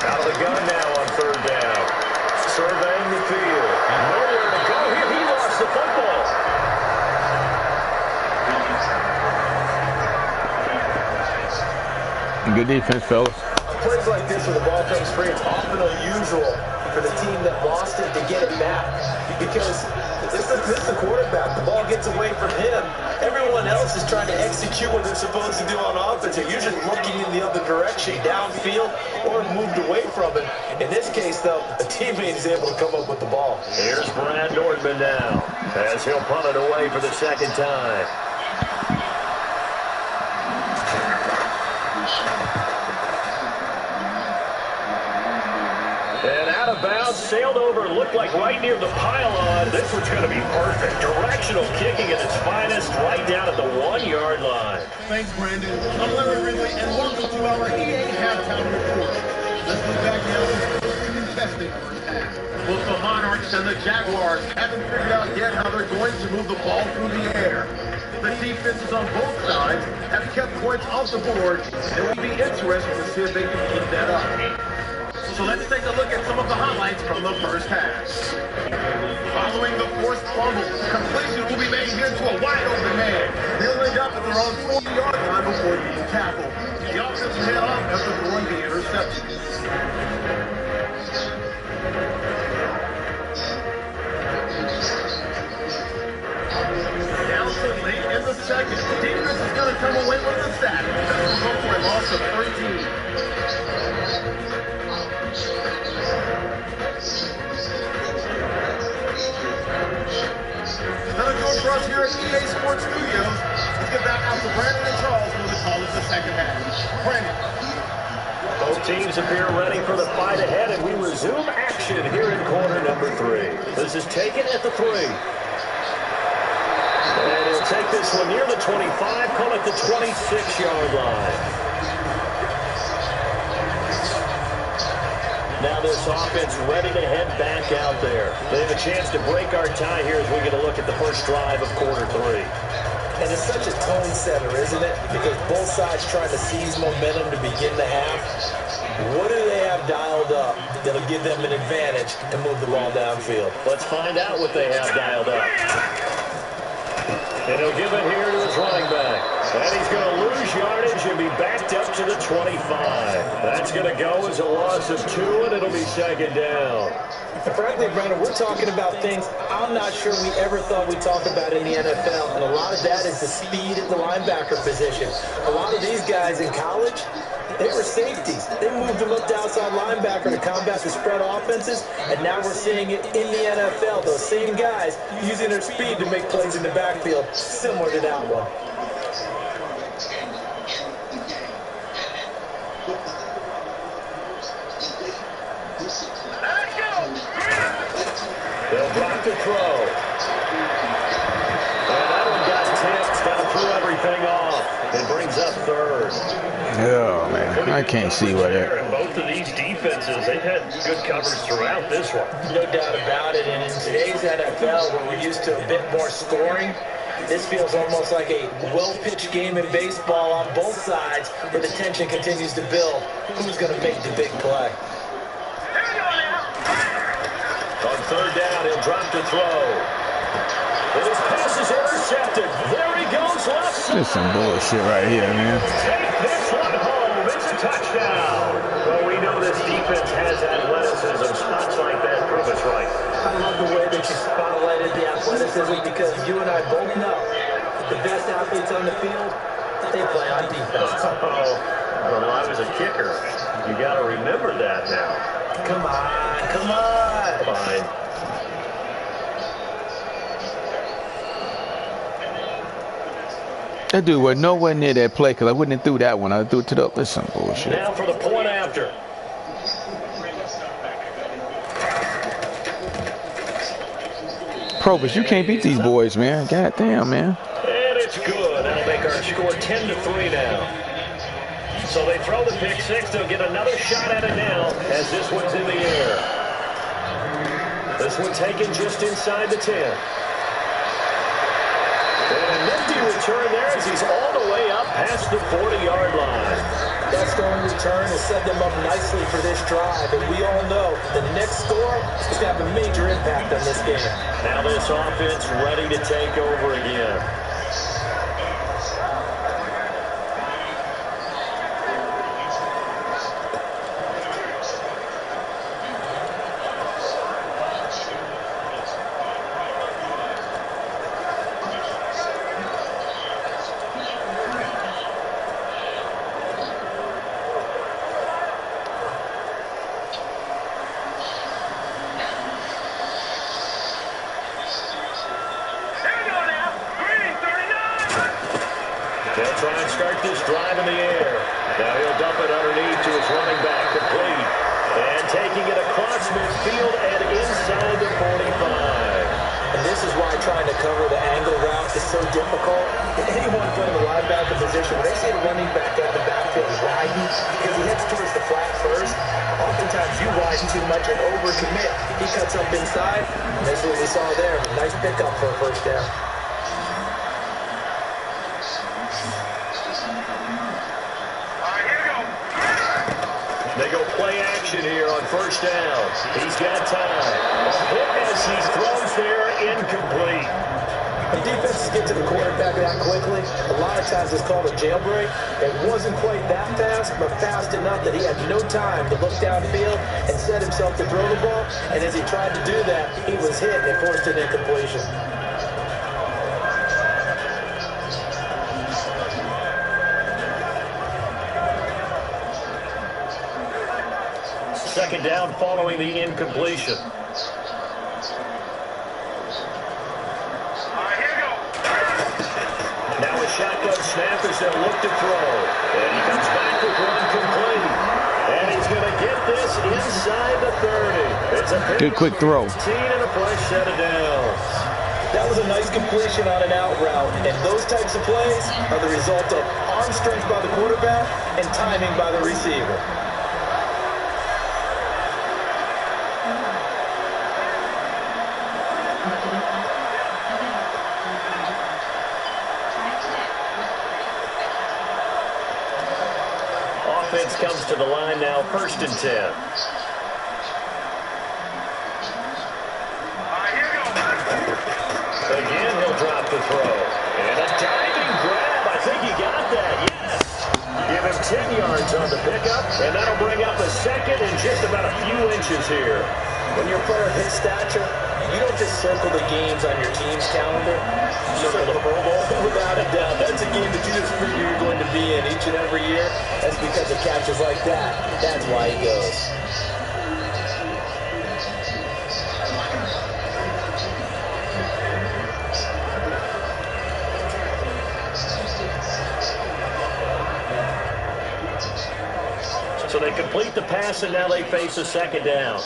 Out of the gun now on 3rd down. Surveying the field. Nowhere to go here. He lost the football. Good defense, fellas. Plays like this where the ball comes free, it's often unusual for the team that lost it to get it back. Because this is the quarterback. The ball gets away from him. Everyone else is trying to execute what they're supposed to do on offense. They're usually looking in the other direction, downfield, or moved away from it. In this case, though, a teammate is able to come up with the ball. Here's Brad Nordman now, as he'll punt it away for the 2nd time. And out of bounds, sailed over, looked like right near the pylon. This one's going to be perfect. Directional kicking at its finest, right down at the 1-yard line. Thanks, Brandon. I'm Larry Ridley, and welcome to our EA Halftime Report. Let's look back now at the most contested first half. Both the Monarchs and the Jaguars haven't figured out yet how they're going to move the ball through the air. The defenses on both sides have kept points off the board, and we'll be interested to see if they can keep that up. So let's take a look at some of the highlights from the first half. Following the forced fumble, completion will be made here to a wide-open man. They'll end up at their own 4-yard line before being tackled. The offense will head off after throwing the interception. Now so late in the second, the defense is going to come away with the sack. That will go for a loss of 13. For us here at EA Sports Studios, let's get back out to Brandon and Charles for the call of the second half. Brandon. Both teams appear ready for the fight ahead, and we resume action here in quarter number 3. This is taken at the 3. And he'll take this one near the 25, call it the 26-yard line. Now this offense ready to head back out there. They have a chance to break our tie here as we get a look at the first drive of quarter 3. And it's such a tone setter, isn't it? Because both sides trying to seize momentum to begin the half. What do they have dialed up that'll give them an advantage to move the ball downfield? Let's find out what they have dialed up. And he'll give it here to his running back. And he's going to lose yardage and be backed up to the 25. That's going to go as a loss of 2, and it'll be 2nd down. And frankly, Brandon, we're talking about things I'm not sure we ever thought we'd talk about in the NFL. And a lot of that is the speed at the linebacker position. A lot of these guys in college, they were safeties. They moved them up to outside linebacker to combat the spread offenses, and now we're seeing it in the NFL. Those same guys using their speed to make plays in the backfield, similar to that one. They'll drop the throw. Oh, man. I can't see what that. And both of these defenses, they've had good coverage throughout this one. No doubt about it. And in today's NFL, where we're used to a bit more scoring, this feels almost like a well-pitched game in baseball on both sides, where the tension continues to build. Who's going to make the big play? On third down, he'll drop to throw. And his pass is intercepted. There he goes left side. This is some bullshit right here, man. Take this one home. It's a touchdown. Well, we know this defense has athleticism. Spots like that prove us right. I love the way that you spotlighted the athleticism, because you and I both know the best athletes on the field, they play on defense. Well, I was a kicker. You got to remember that now. Come on, come on. Fine. That dude was nowhere near that play because I wouldn't have threw that one. I threw it to the. That's some bullshit. Now for the point after. Probus, you can't beat these boys, man. God damn, man. And it's good. That'll make our score 10-3 now. So they throw the pick six. They'll get another shot at it now as this one's in the air. This one taken just inside the 10. And a nifty return there as he's all the way up past the 40-yard line. That stolen return has set them up nicely for this drive, and we all know the next score is going to have a major impact on this game. Now this offense ready to take over again. They'll try and start this drive in the air. Now he'll dump it underneath to his running back, complete. And taking it across midfield and inside the 45. And this is why trying to cover the angle route is so difficult. Anyone playing the linebacker position, when they see the running back at the backfield widen, because he heads towards the flat first, oftentimes you widen too much and overcommit. He cuts up inside, and that's what we saw there. Nice pickup for a first down. They go play action here on first down. He's got time. A hit as he throws there, incomplete. The defenses get to the quarterback that quickly. A lot of times it's called a jailbreak. It wasn't quite that fast, but fast enough that he had no time to look downfield and set himself to throw the ball. And as he tried to do that, he was hit and forced an incompletion. Second down following the incompletion. Now a shotgun snap as they'll look to throw. And he comes back with one complete. And he's going to get this inside the 30. It's a Good quick throw. And a fresh set of downs. That was a nice completion on an out route. And those types of plays are the result of arm strength by the quarterback and timing by the receiver. Offense comes to the line now, 1st and 10. Again, he'll drop the throw. And a diving grab. I think he got that. Yes. Give him 10 yards on the pickup, and that'll bring up a second and just about a few inches here. When you're a player of his stature, you don't just circle the games on your team's calendar. You circle the Pro Bowl. Without a doubt, that's a game that you just figure you're going to be in each and every year. That's because of catches like that. That's why he goes. So they complete the pass, and now they face a second down.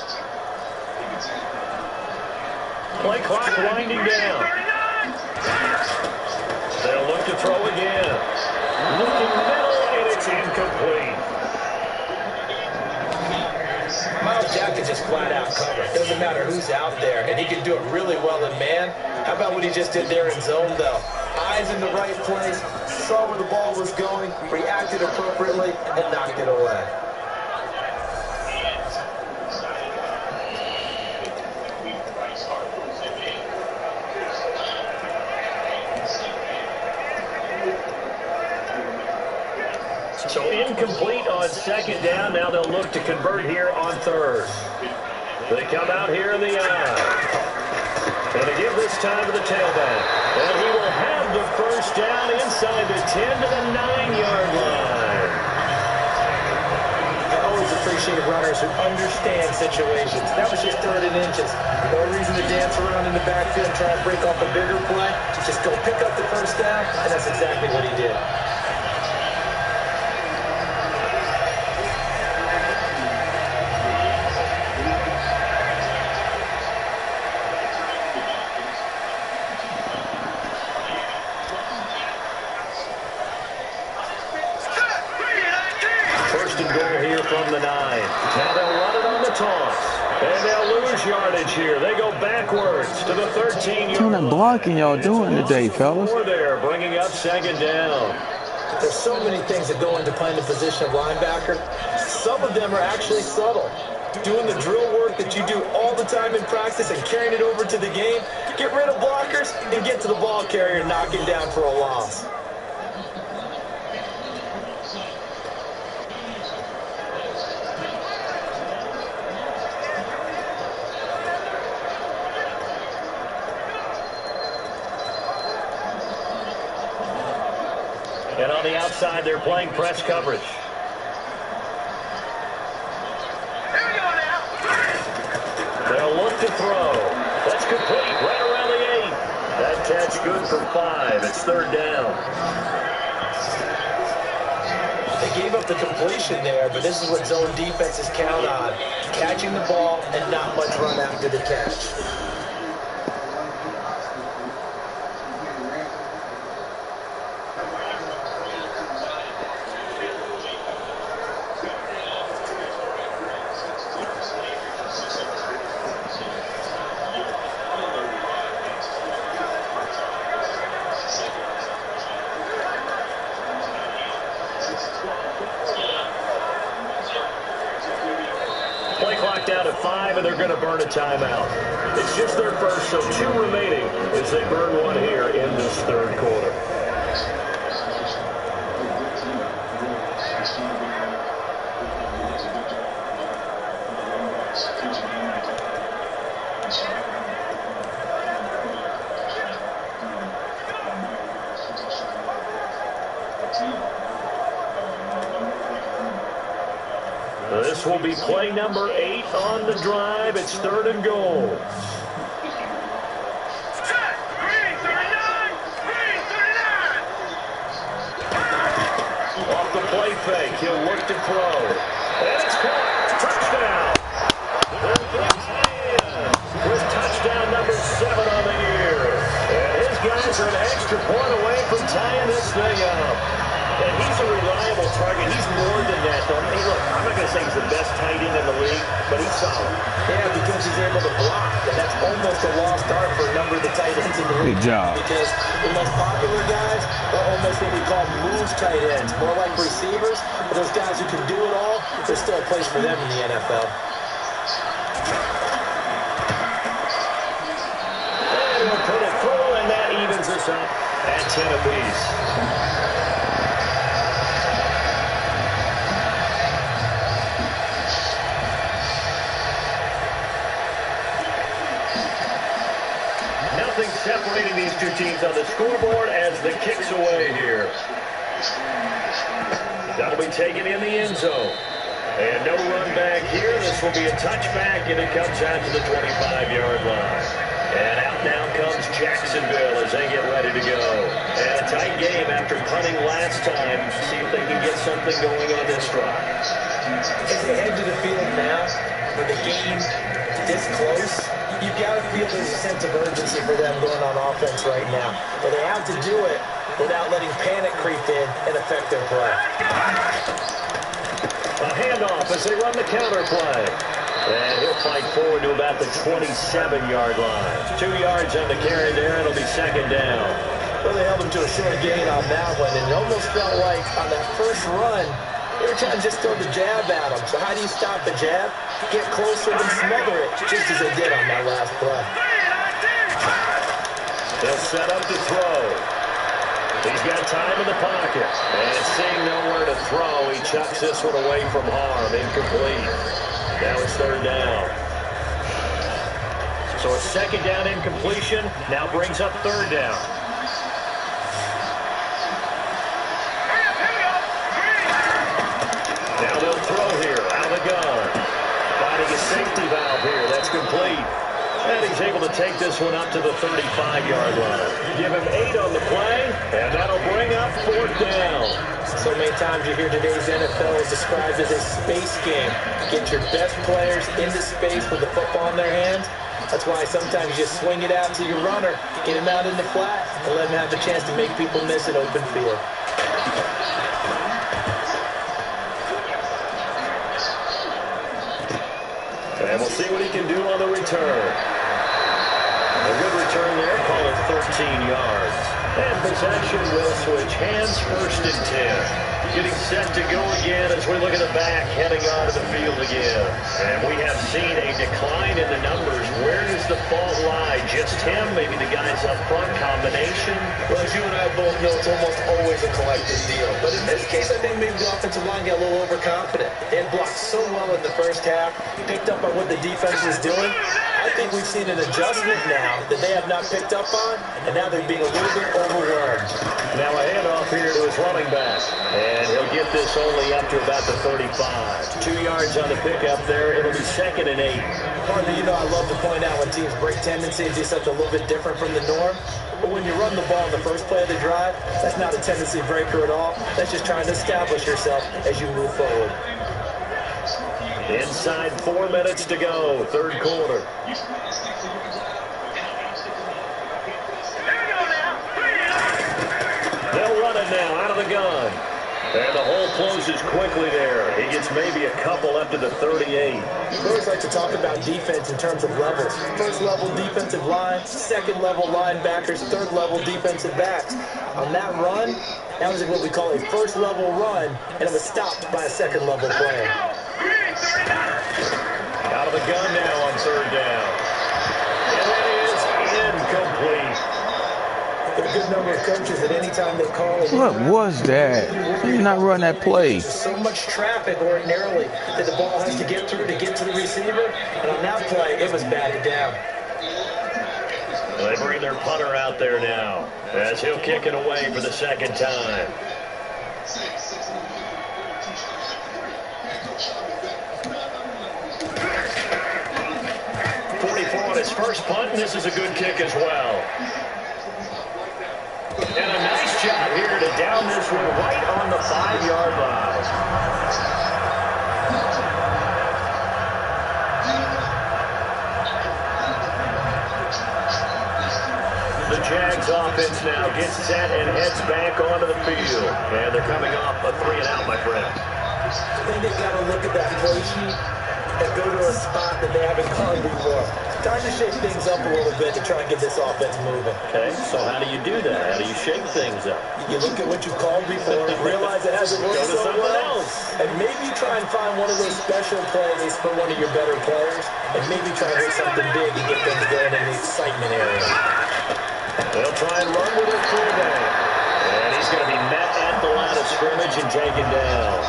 Play clock winding down. They'll look to throw again. Looking middle, and it's incomplete. just flat out cover. Doesn't matter who's out there, and he can do it really well in man. How about what he just did there in zone, though? Eyes in the right place, saw where the ball was going, reacted appropriately, and knocked it away. So incomplete on second down. Now they'll look to convert here on third. They come out here in the eye. And they give this time to the tailback. And he will have the first down inside the 10 to the 9-yard line. I always appreciate runners who understand situations. That was just 3rd and inches. No reason to dance around in the backfield and try to break off a bigger play. Just go pick up the first down, and that's exactly what he did. From the 9. Now they'll run it on the toss. And they'll lose yardage here. They go backwards to the 13-yard line. What kind of blocking y'all doing today, fellas? There, bringing up second down. There's so many things that go into playing the position of linebacker. Some of them are actually subtle. Doing the drill work that you do all the time in practice and carrying it over to the game. Get rid of blockers and get to the ball carrier and knock him down for a loss. And on the outside, they're playing press coverage. They'll look to throw. That's complete right around the 8. That catch good for 5. It's 3rd down. They gave up the completion there, but this is what zone defenses count on. Catching the ball and not much run after the catch. Play clock down to 5, and they're going to burn a timeout. It's just their first, so 2 remaining as they burn one here in this 3rd quarter. This will be play number 8 on the drive. It's 3rd and goal. Off the play fake, he'll look to throw. And it's caught. Touchdown. With touchdown number 7 on the year. And his guys are an extra point away from tying this thing up. And he's a reliable target. He's more than that, though. Hey, look, I'm not going to say he's the best tight end in the league, but he's solid. Yeah, because he's able to block, and that's almost a lost art for a number of the tight ends in the league. Good job. Because the most popular guys are almost what we call move tight ends, more like receivers. But those guys who can do it all, there's still a place for them in the NFL. And we'll put it through, and that evens us up at 10 apiece. Separating these two teams on the scoreboard as the kick's away here. That'll be taken in the end zone. And no run back here. This will be a touchback, and it comes out to the 25-yard line. And out now comes Jacksonville as they get ready to go. And a tight game after punting last time. See if they can get something going on this drive. As they head to the field now, with the game this close, you've got to feel there's a sense of urgency for them going on offense right now. But they have to do it without letting panic creep in and affect their play. A handoff off as they run the counter play. And he'll fight forward to about the 27-yard line. 2 yards on the carry there. It'll be second down. Well, they held him to a short gain on that one, and it almost felt like on that first run, they were trying to just throw the jab at him. So how do you stop the jab? Get closer and smother it, just as they did on that last play. They'll set up to throw. He's got time in the pocket. And seeing nowhere to throw, he chucks this one away from harm. Incomplete. Now it's third down. So a second down incompletion now brings up third down. Now they'll throw here out of the gun. Finding a safety valve here. That's complete. And he's able to take this one up to the 35-yard line. Give him 8 on the play, and that'll bring up fourth down. So many times you hear today's NFL is described as a space game. Get your best players into space with the football in their hands. That's why sometimes you just swing it out to your runner, get him out in the flat, and let him have the chance to make people miss an open field. And we'll see what he can do on the return. A good return there, call it 13 yards. And possession will switch hands, first and 10. Getting set to go again as we look at the back, heading onto the field again. And we have seen a decline in the numbers. Where does the fault lie? Just him? Maybe the guys up front combination? Well, as you and I both know, it's almost always a collective deal. But in this case, I think maybe the offensive line got a little overconfident. They had blocked so well in the first half, picked up on what the defense was doing. I think we've seen an adjustment now that they have not picked up on, and now they're being a little bit overwhelmed. Now a handoff here to his running back. And he'll get this only up to about the 35. 2 yards on the pickup there. It'll be second and 8. Partner, you know I love to point out when teams break tendency and do something a little bit different from the norm. But when you run the ball in the first play of the drive, that's not a tendency breaker at all. That's just trying to establish yourself as you move forward. Inside 4 minutes to go, third quarter. They'll run it now out of the gun. And the hole closes quickly there. He gets maybe a couple up to the 38. We always like to talk about defense in terms of levels. First level defensive line, second level linebackers, third level defensive backs. On that run, that was what we call a first level run, and it was stopped by a second level player. Out of the gun now on third down. And it is incomplete. But a good number of coaches at any time they call it. What was that? You not run that play. So much traffic ordinarily that the ball has to get through to get to the receiver. And on that play, it was batted down. They bring their punter out there now as he'll kick it away for the second time. On his first punt, and this is a good kick as well. And a nice job here to down this one right on the 5-yard line. The Jags offense now gets set and heads back onto the field. And they're coming off a 3-and-out, my friend. I think they've got to look at that play sheet and go to a spot that they haven't called before. Time to shake things up a little bit to try and get this offense moving. Okay, so how do you do that? How do you shake things up? You look at what you called before, realize it hasn't worked so well, and maybe try and find one of those special plays for one of your better players, and maybe try and hit something big and get things going in the excitement area. They'll try and run with it fullback. And he's going to be met at the line of scrimmage and taken down.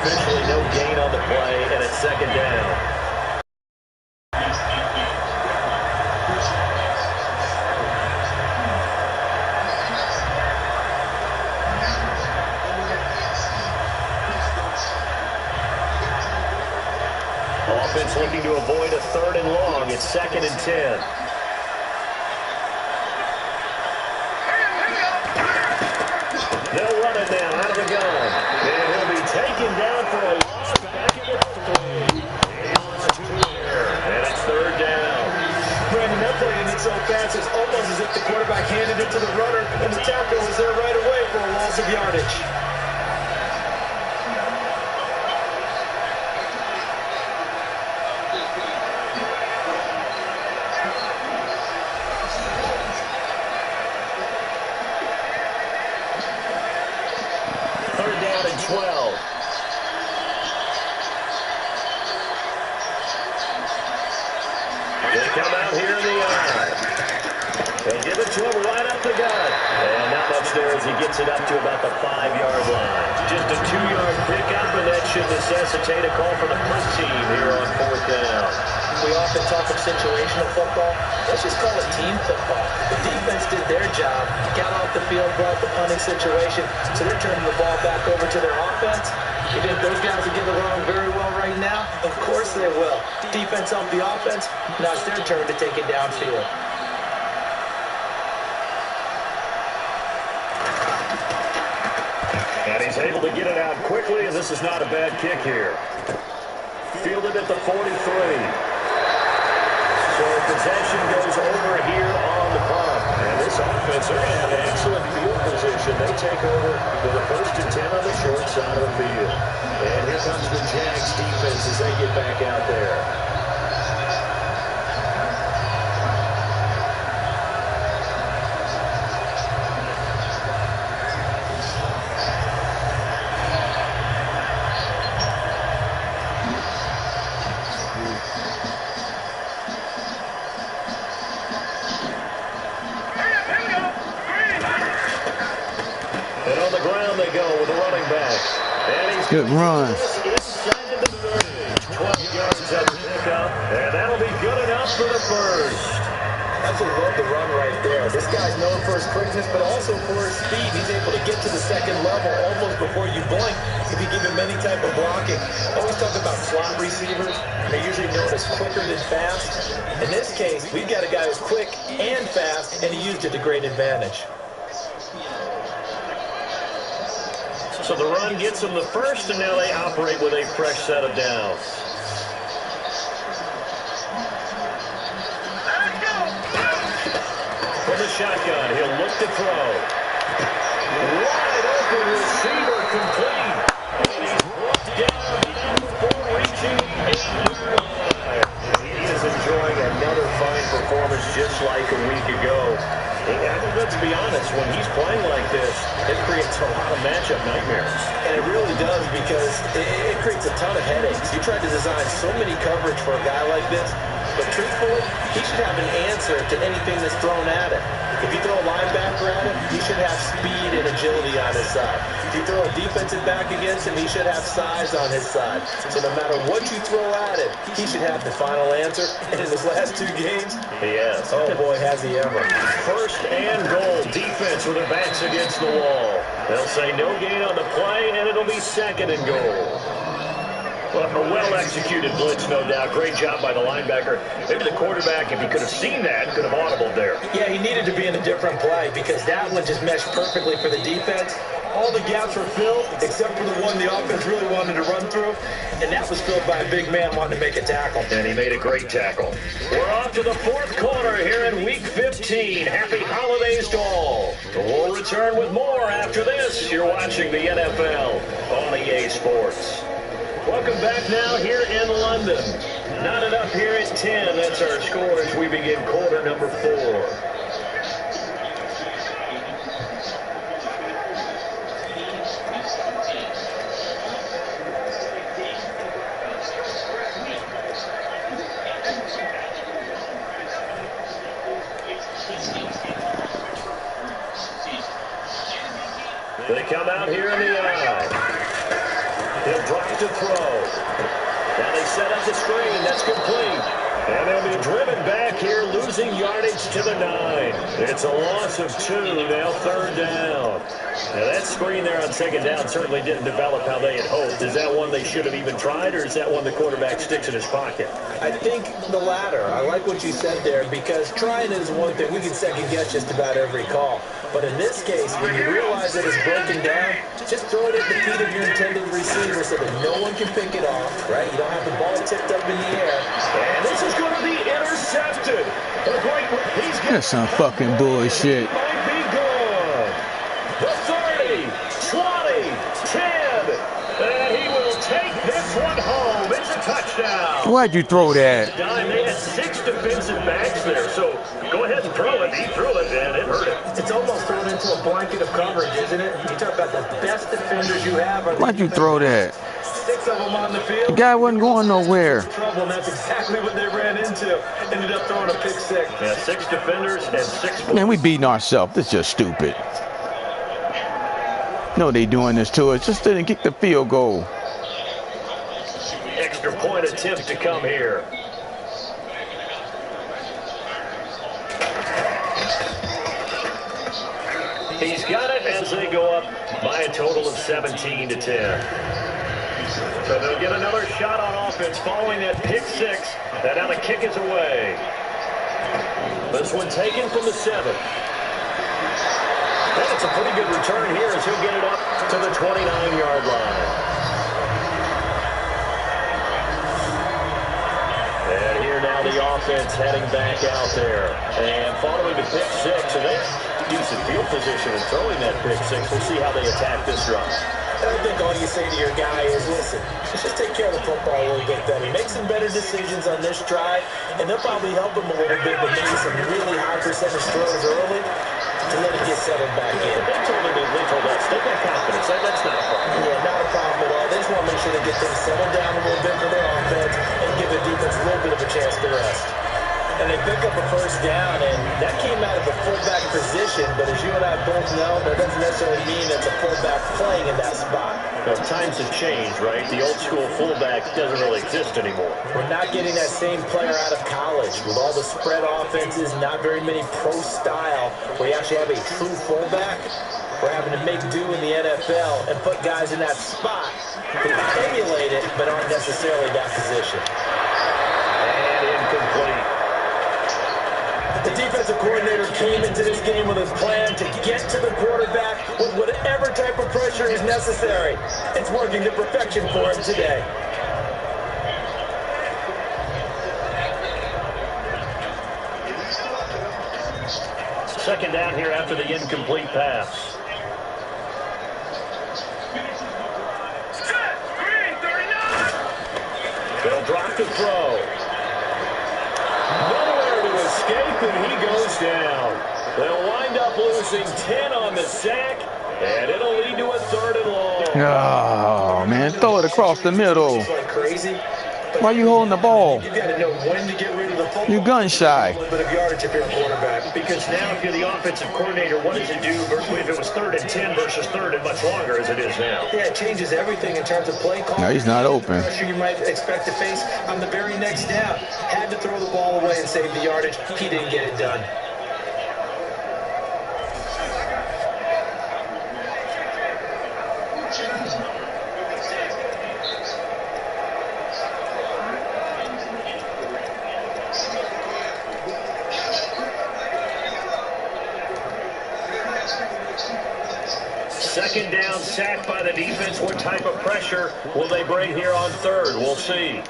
Officially no gain on the play, and it's second down. Offense looking to avoid a 3rd and long. It's 2nd and 10. They'll run it now out of the gun. And he'll be taken down for a loss back at the 3. And it's 3rd down. Brandon, that play ended so fast, it's almost as if the quarterback handed it to the runner, and the tackle was there right away for a loss of yardage. They come out here in the eye. They give it to him right up the gut. And not much there as he gets it up to about the 5-yard line. Just a 2-yard pickup, and that should necessitate a call for the punt team here on 4th down. We often talk of situational football. Let's just call it team football. The defense did their job, got off the field, brought the punting situation, so they're turning the ball back over to their offense. You think those guys will get along very well right now? Of course they will. Defense helped the offense. Now it's their turn to take it downfield. And he's able to get it out quickly, and this is not a bad kick here. Fielded at the 43. So possession goes over here on the punt. And this offense, they're going to have excellent field position. They take over with a 1st and 10 on the short side of the field. And here comes the Jags defense as they get back out there. Good run. Inside of the 30. 12 yards at the pickup. And that'll be good enough for the first. Absolutely love the run right there. This guy's known for his quickness, but also for his speed. He's able to get to the second level almost before you blink if you give him any type of blocking. Always talk about slot receivers. They're usually known as quicker than fast. In this case, we've got a guy who's quick and fast, and he used it to great advantage. So the run gets them the first, and now they operate with a fresh set of downs. From the shotgun, he'll look to throw. Wide open receiver complete. And he's brought down before reaching 8-yard line. He is enjoying another fine performance just like a week ago. Let's be honest, when he's playing like this, it creates a lot of matchup nightmares. And it really does because it creates a ton of headaches. You try to design so many coverage for a guy like this, but truthfully, he should have an answer to anything that's thrown at him. If you throw a linebacker at him, he should have speed and agility on his side. If you throw a defensive back against him, he should have size on his side. So no matter what you throw at him, he should have the final answer. And in his last 2 games, yes. Oh boy, has he ever. 1st and goal. Defense with their backs against the wall. They'll say no gain on the play, and it'll be 2nd and goal. Well, a well-executed blitz, no doubt. Great job by the linebacker. Maybe the quarterback, if he could have seen that, could have audibled there. Yeah, he needed to be in a different play because that one just meshed perfectly for the defense. All the gaps were filled except for the one the offense really wanted to run through, and that was filled by a big man wanting to make a tackle. And he made a great tackle. We're off to the 4th quarter here in Week 15. Happy holidays to all. We'll return with more after this. You're watching the NFL on EA Sports. Welcome back now here in London. Knotted up here at 10. That's our score as we begin quarter number 4. They come out here in the eye. He'll drop to throw. Now they set up the screen. That's complete. And they'll be driven back here, losing yardage to the 9. It's a loss of 2, now 3rd down. Now that screen there on 2nd down certainly didn't develop how they had hoped. Is that one they should have even tried, or is that one the quarterback sticks in his pocket? I think the latter. I like what you said there because trying is one thing. We can second guess just about every call. But in this case, when you realize that it's broken down, just throw it at the feet of your intended receiver so that no one can pick it off, right? You don't have the ball tipped up in the air. And this is going to be intercepted. That's some fucking bullshit. Might be good. The 30, 20, 10. And he will take this one home. It's a touchdown. Why'd you throw that? They had 6 defensive backs there, so go ahead and throw it. He threw it, and it hurt him. It's almost thrown into a blanket of coverage, isn't it? You talk about the best defenders you have. Why'd you throw that? 6 6 of them on the field. The guy wasn't going nowhere. Trouble, and that's exactly what they ran into. Ended up throwing a pick six. Yeah, 6 defenders and 6. Man, we beating ourselves. This is just stupid. No, they doing this to us. Just didn't kick the field goal. Extra point attempt to come here. He's got it as they go up by a total of 17-10. So they'll get another shot on offense following that pick six. And now the kick is away. This one taken from the 7. And it's a pretty good return here as he'll get it up to the 29-yard line. And here now the offense heading back out there. And following the pick six, and they decent field position and throwing that pick six. We'll see how they attack this drive. I think all you say to your guy is, listen, let's just take care of the football a little bit better. Make some better decisions on this drive, and they'll probably help him a little bit with maybe some really high percentage throws early to let it get settled back in. They told us, they got confidence. That's not a problem. Yeah, not a problem at all. They just want to make sure they get things settled down a little bit for their offense and give the defense a little bit of a chance to rest. And they pick up a first down, and that came out of the fullback position, but as you and I both know, that doesn't necessarily mean it's a fullback playing in that spot. Now, times have changed, right? The old school fullback doesn't really exist anymore. We're not getting that same player out of college with all the spread offenses, not very many pro style, where you actually have a true fullback. We're having to make do in the NFL and put guys in that spot who emulate it, but aren't necessarily that position. And incomplete. The defensive coordinator came into this game with his plan to get to the quarterback with whatever type of pressure is necessary. It's working to perfection for him today. Second down here after the incomplete pass. They'll drop the throw. Escape, and he goes down. They'll wind up losing 10 on the sack, and it'll lead to a 3rd and long. Oh, man, throw it across the middle. Like crazy. Why are you holding the ball? You got to know when to get rid of the football. You gun shy. A little bit of yardage if you're a quarterback. Because now if you're the offensive coordinator, what does it do if it was 3rd and 10 versus 3rd and much longer as it is now? Yeah, it changes everything in terms of play call. No, he's not open. Pressure you might expect to face on the very next down. Had to throw the ball away and save the yardage. He didn't get it done. Second down, sacked by the defense. What type of pressure will they bring here on 3rd? We'll see.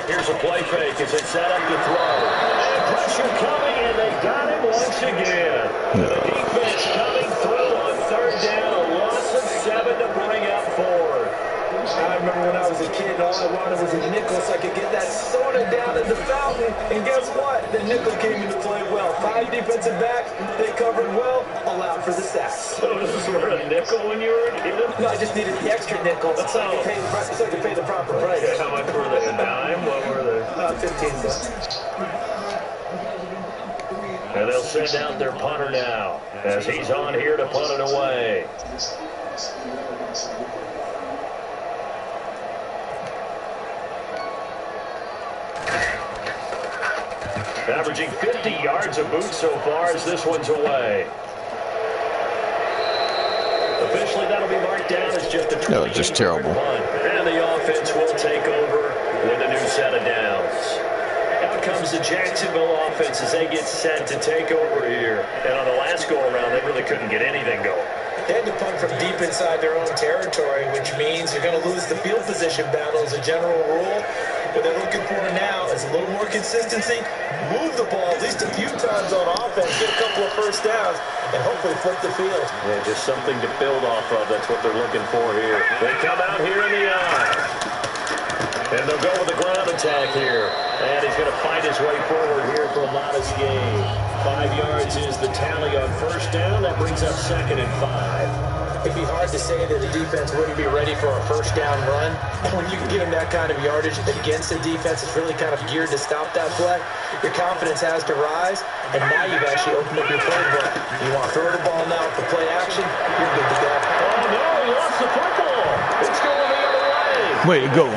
Here's a play fake as they set up to throw. And pressure coming, and they got him once again. The defense coming through on 3rd down. A loss of 7 to bring up 4. I remember when I was a kid, all I wanted was a nickel so I could get that soda down in the fountain. And guess what? The nickel came into play well. 5 defensive backs, they covered well, allowed for the sacks. So this were a nickel when you were a kid? No, I just needed the extra nickels so I could pay the proper price. Okay, how much were they? A dime? What were they? 15 cents. And they'll send out their punter now as he's on here to punt it away. Averaging 50 yards a boot so far as this one's away. Officially, that'll be marked down as just a 20. That was just terrible. And the offense will take over with a new set of downs. Out comes the Jacksonville offense as they get set to take over here. And on the last go-around, they really couldn't get anything going. They had to punt from deep inside their own territory, which means you're going to lose the field position battle as a general rule. What they're looking for now is a little more consistency, move the ball at least a few times on offense, get a couple of first downs, and hopefully flip the field. Yeah, just something to build off of. That's what they're looking for here. They come out here in the eye. And they'll go with the ground attack here. And he's going to fight his way forward here for a modest gain. 5 yards is the tally on first down. That brings up 2nd and 5. it'd be hard to say that the defense wouldn't be ready for a first down run. When you can give them that kind of yardage against a defense that's really kind of geared to stop that play, your confidence has to rise, and now you've actually opened up your playbook. You want to throw the ball now for play action, you're good to go. Oh, no, he lost the football. It's going the other way. Way to go.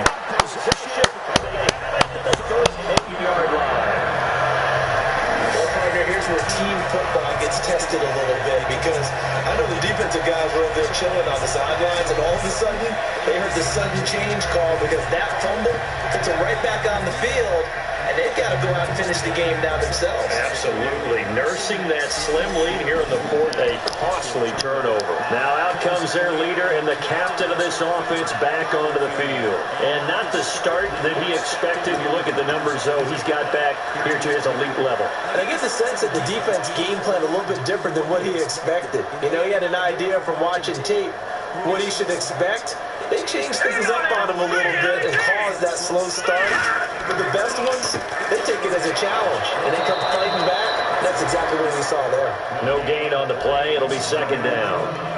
Where team football gets tested a little bit, because I know the defensive guys were over there chilling on the sidelines, and all of a sudden they heard the sudden change call because that fumble puts them right back on the field, and they've got to go out and finish the game now themselves. Absolutely. Nursing that slim lead here in the fourth, a costly turnover. Now out comes their leader and the captain of this offense back onto the field. And not the start that he expected. You look at the numbers, though, he's got back here to his elite level. And I get the sense that the defense game plan a little bit different than what he expected. You know, he had an idea from watching tape what he should expect. They changed things up on him a little bit and caused that slow start. But the best ones, they take it as a challenge, and they come fighting back. That's exactly what we saw there. No gain on the play. It'll be second down.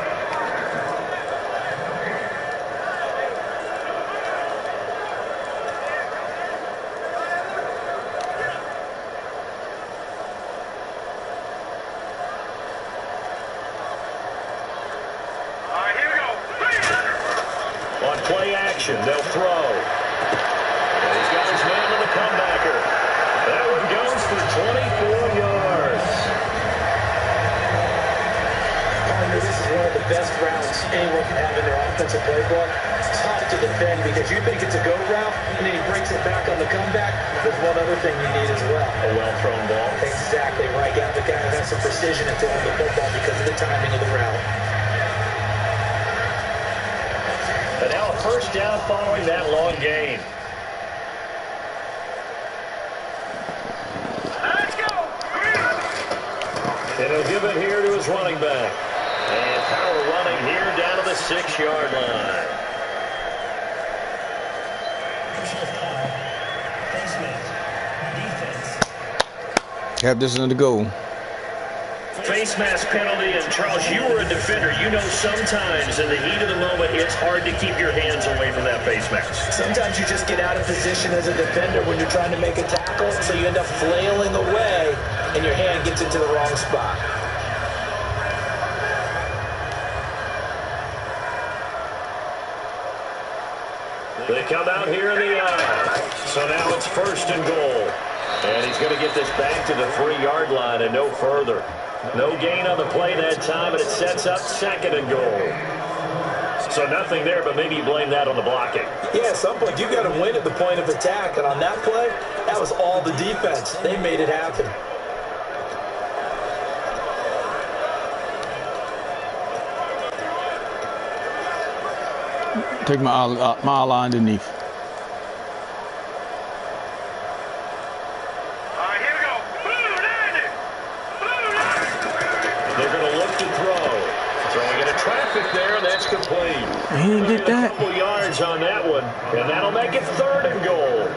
They'll throw. And he's got his man on the comebacker. That one goes for 24 yards. This is one of the best routes anyone can have in their offensive playbook. Tough to defend because you think it's a go route, and then he breaks it back on the comeback. There's one other thing you need as well. A well-thrown ball. Exactly right. Got the guy that has some precision in throwing the football because of the timing of the route. But now a first down following that long gain. Let's go! And he'll give it here to his running back. And power running here down to the 6-yard line. Have this under goal. Face mask penalty, and Charles, you were a defender. You know sometimes in the heat of the moment, it's hard to keep your hands away from that face mask. Sometimes you just get out of position as a defender when you're trying to make a tackle, so you end up flailing away, and your hand gets into the wrong spot. They come out here in the eye. So now it's first and goal. And he's going to get this back to the 3-yard line and no further. No gain on the play that time, and it sets up second and goal. So nothing there, but maybe you blame that on the blocking. Yeah, at some point, you've got to win at the point of attack. And on that play, that was all the defense. They made it happen. Take my line underneath. Complete. He didn't get that. A couple yards on that one, and that'll make it third and goal.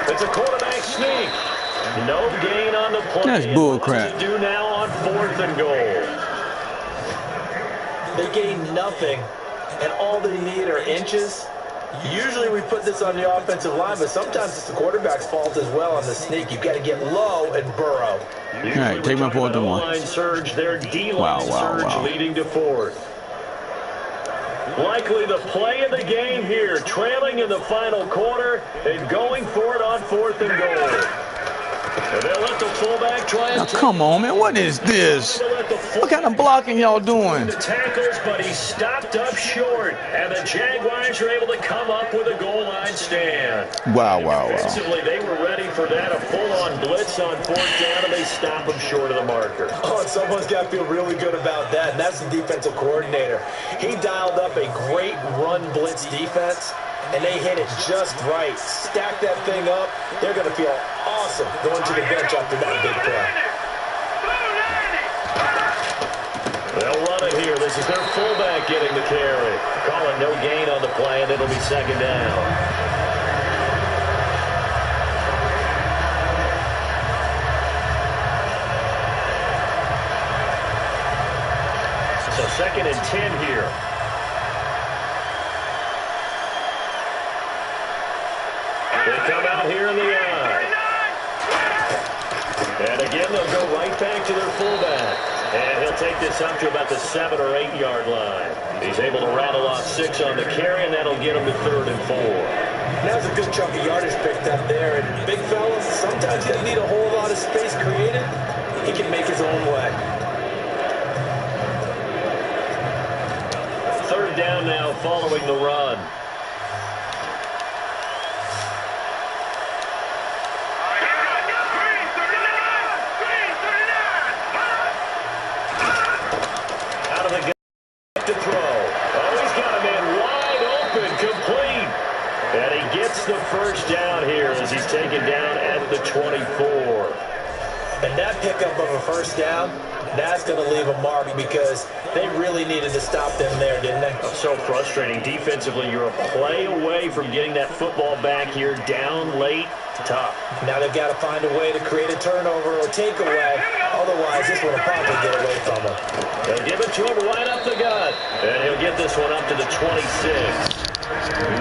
It's a quarterback sneak. No gain on the play. That's bullcrap. Do now on fourth and goal. They gain nothing, and all they need are inches. Usually we put this on the offensive line, but sometimes it's the quarterback's fault as well on the sneak. You've got to get low and burrow. All right, take my fourth and one. Line surge, their D-line surge leading to fourth. Likely the play of the game here, trailing in the final quarter and going for it on fourth and goal. And they'll let the fullback try and now, come on, man. What is this? What kind of blocking y'all doing? The tackles, but he stopped up short. And the Jaguars are able to come up with a goal line stand. Wow. Defensively, they were ready for that. A full-on blitz on fourth down, and they stop him short of the marker. Oh, and someone's got to feel really good about that, and that's the defensive coordinator. He dialed up a great run blitz defense, and they hit it just right. Stack that thing up. They're going to feel awesome going to the bench after that big play. This is their fullback getting the carry. Call it no gain on the play, and it'll be second down. So second and 10 here. They come out here in the eye. And again, they'll go right back to their fullback. And he'll take this up to about the 7 or 8 yard line. He's able to rattle off 6 on the carry, and that'll get him to 3rd and 4. That's a good chunk of yardage picked up there. And big fellas, sometimes you need a whole lot of space created. He can make his own way. 3rd down now following the run. Out of the gun to throw. Oh, he's got a man wide open, complete. And he gets the first down here as he's taken down at the 24. And that pickup of a first down, that's going to leave a mark because they really needed to stop them there, didn't they? So frustrating. Defensively, you're a play away from getting that football back here down late. Tough. Now they've got to find a way to create a turnover or takeaway. Otherwise, this one will probably get away from them. They'll give it to him right up the gut. And he'll get this one up to the 26.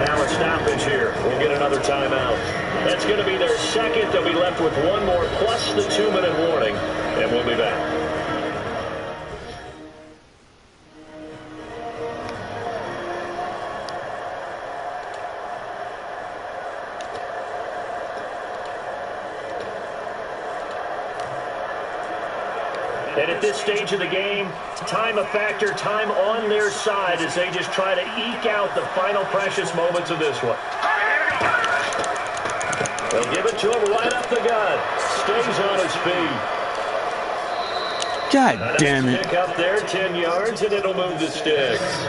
Now a stoppage here. We'll get another timeout. That's going to be their second. They'll be left with one more plus the 2-minute warning. And we'll be back. And at this stage of the game, time a factor, time on their side as they just try to eke out the final precious moments of this one. They'll give it to him right up the gut. Stays on his feet. God damn it. Pick up there, 10 yards, and it'll move the sticks.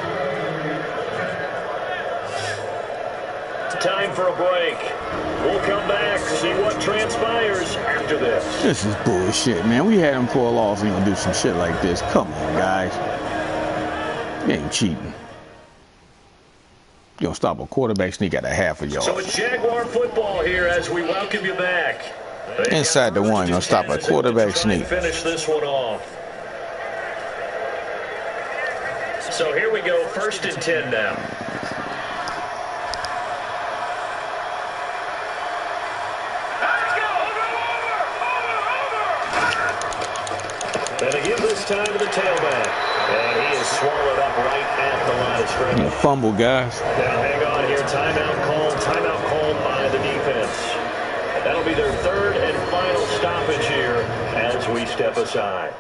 Time for a break. We'll come back, see what transpires after this. This is bullshit, man. We had him pull off and do some shit like this. Come on, guys. You ain't cheating. You gonna stop a quarterback sneak at a half a yard. So it's Jaguar football here as we welcome you back. Inside the one, gonna stop a quarterback sneak. Finish this one off. So here we go, 1st and 10 now. And again this time to the tailback. And he is swallowed up right at the line of scrimmage. Fumble, guys. Now hang on here. Timeout called by the defense. That'll be their 3rd and final stoppage here as we step aside.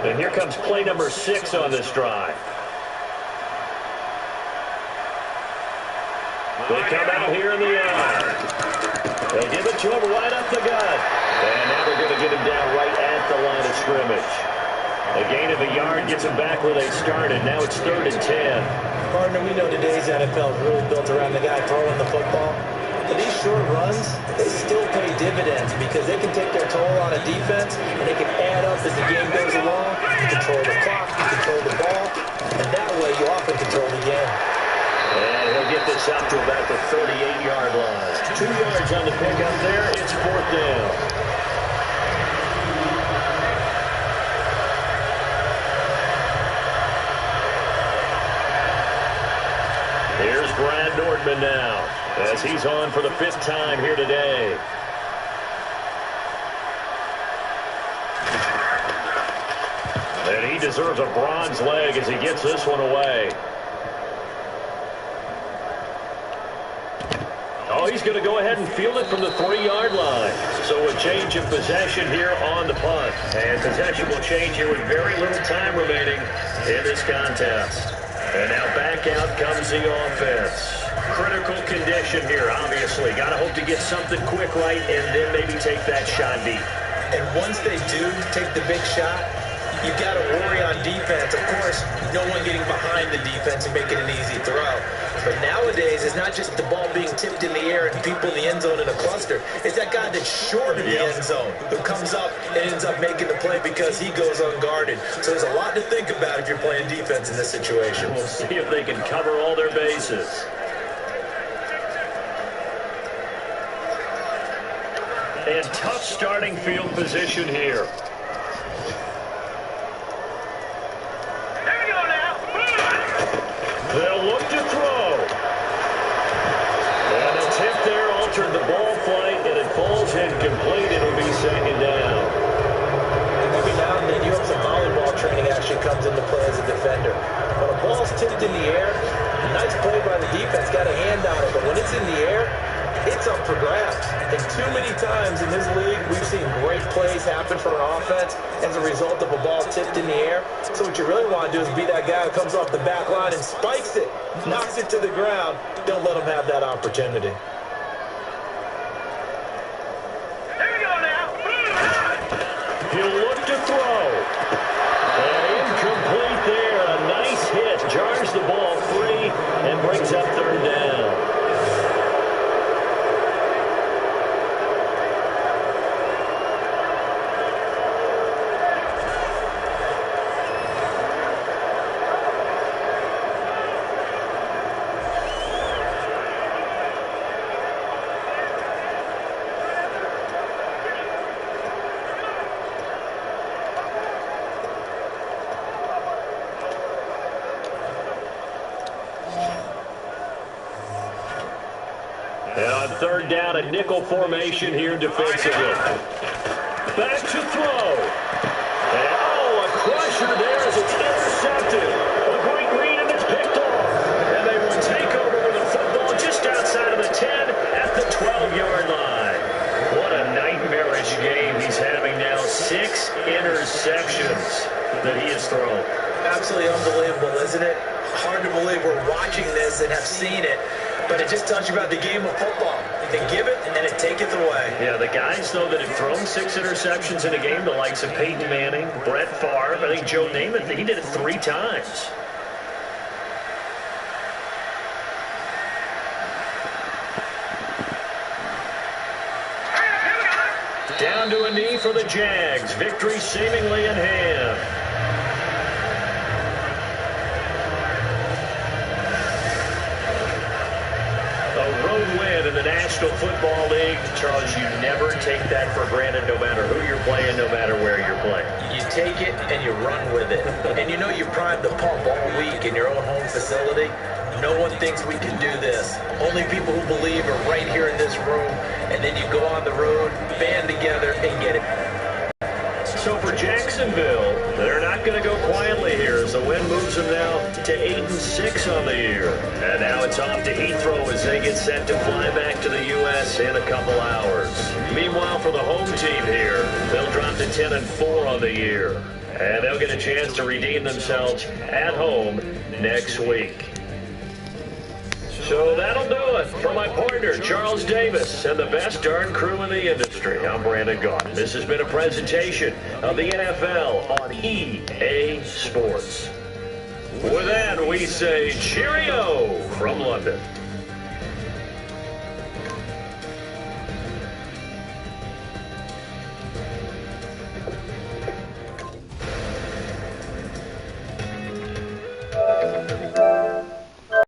And here comes play number 6 on this drive. They come out here in the eye. They'll give it to him right up the gut. And now they're going to get him down right at the line of scrimmage. A gain of a yard gets them back where they started. Now it's 3rd and 10. Partner, we know today's NFL is really built around the guy throwing the football. But these short runs, they still pay dividends because they can take their toll on a defense and they can add up as the game goes along. You control the clock, you control the ball, and that way you often control the game. And he'll get this up to about the 38-yard line. 2 yards on the pickup there. It's 4th down. Here's Brad Nordman now as he's on for the 5th time here today. And he deserves a bronze leg as he gets this one away. Oh, he's going to go ahead and field it from the 3-yard line. So a change of possession here on the punt. And possession will change here with very little time remaining in this contest. And now back out comes the offense. Critical condition here, obviously. Got to hope to get something quick right and then maybe take that shot deep. And once they do take the big shot, you got to worry on defense. Of course, no one getting behind the defense and making an easy throw. But nowadays, it's not just the ball being tipped in the air and people in the end zone in a cluster. It's that guy that's short of the end zone who comes up and ends up making the play because he goes unguarded. So there's a lot to think about if you're playing defense in this situation. We'll see if they can cover all their bases. And tough starting field position here. They'll look to throw. And a tip there altered the ball flight, and it falls incomplete. It'll be second down. Every now and then you have some volleyball training actually comes into play as a defender. When a ball's tipped in the air, a nice play by the defense, got a hand on it, but when it's in the air, it's up for grabs. And too many times in this league, we've seen great plays happen for an offense as a result of a ball tipped in the air. So what you really want to do is be that guy who comes off the back line and spikes it, knocks it to the ground. Don't let him have that opportunity. He'll look to throw. And incomplete there. A nice hit. Jars the ball free and brings up third down. And on third down, a nickel formation here defensively. Back to throw. And a crusher there as it's intercepted. A great read and it's picked off. And they will take over with the football just outside of the 10 at the 12-yard line. What a nightmarish game he's having now. 6 interceptions that he has thrown. Absolutely unbelievable, isn't it? Hard to believe we're watching this and have seen it. But it just tells you about the game of football. They give it, and it taketh away. Yeah, the guys, though, that have thrown 6 interceptions in a game, the likes of Peyton Manning, Brett Favre, I think Joe Namath, he did it 3 times. Down to a knee for the Jags. Victory seemingly in hand. Win in the National Football League. Charles, you never take that for granted no matter who you're playing, no matter where you're playing. You take it and you run with it. And you know you primed the pump all week in your own home facility. No one thinks we can do this. Only people who believe are right here in this room. And then you go on the road, band together, and get it. So for Jacksonville, they're not going to go quietly here as the win moves them now to 8-6 on the year. And now it's off to Heathrow as they get set to fly back to the U.S. in a couple hours. Meanwhile, for the home team here, they'll drop to 10-4 on the year. And they'll get a chance to redeem themselves at home next week. So that'll do it for my partner, Charles Davis, and the best darn crew in the industry. I'm Brandon Gaudin. This has been a presentation of the NFL on EA Sports. With that, we say cheerio from London.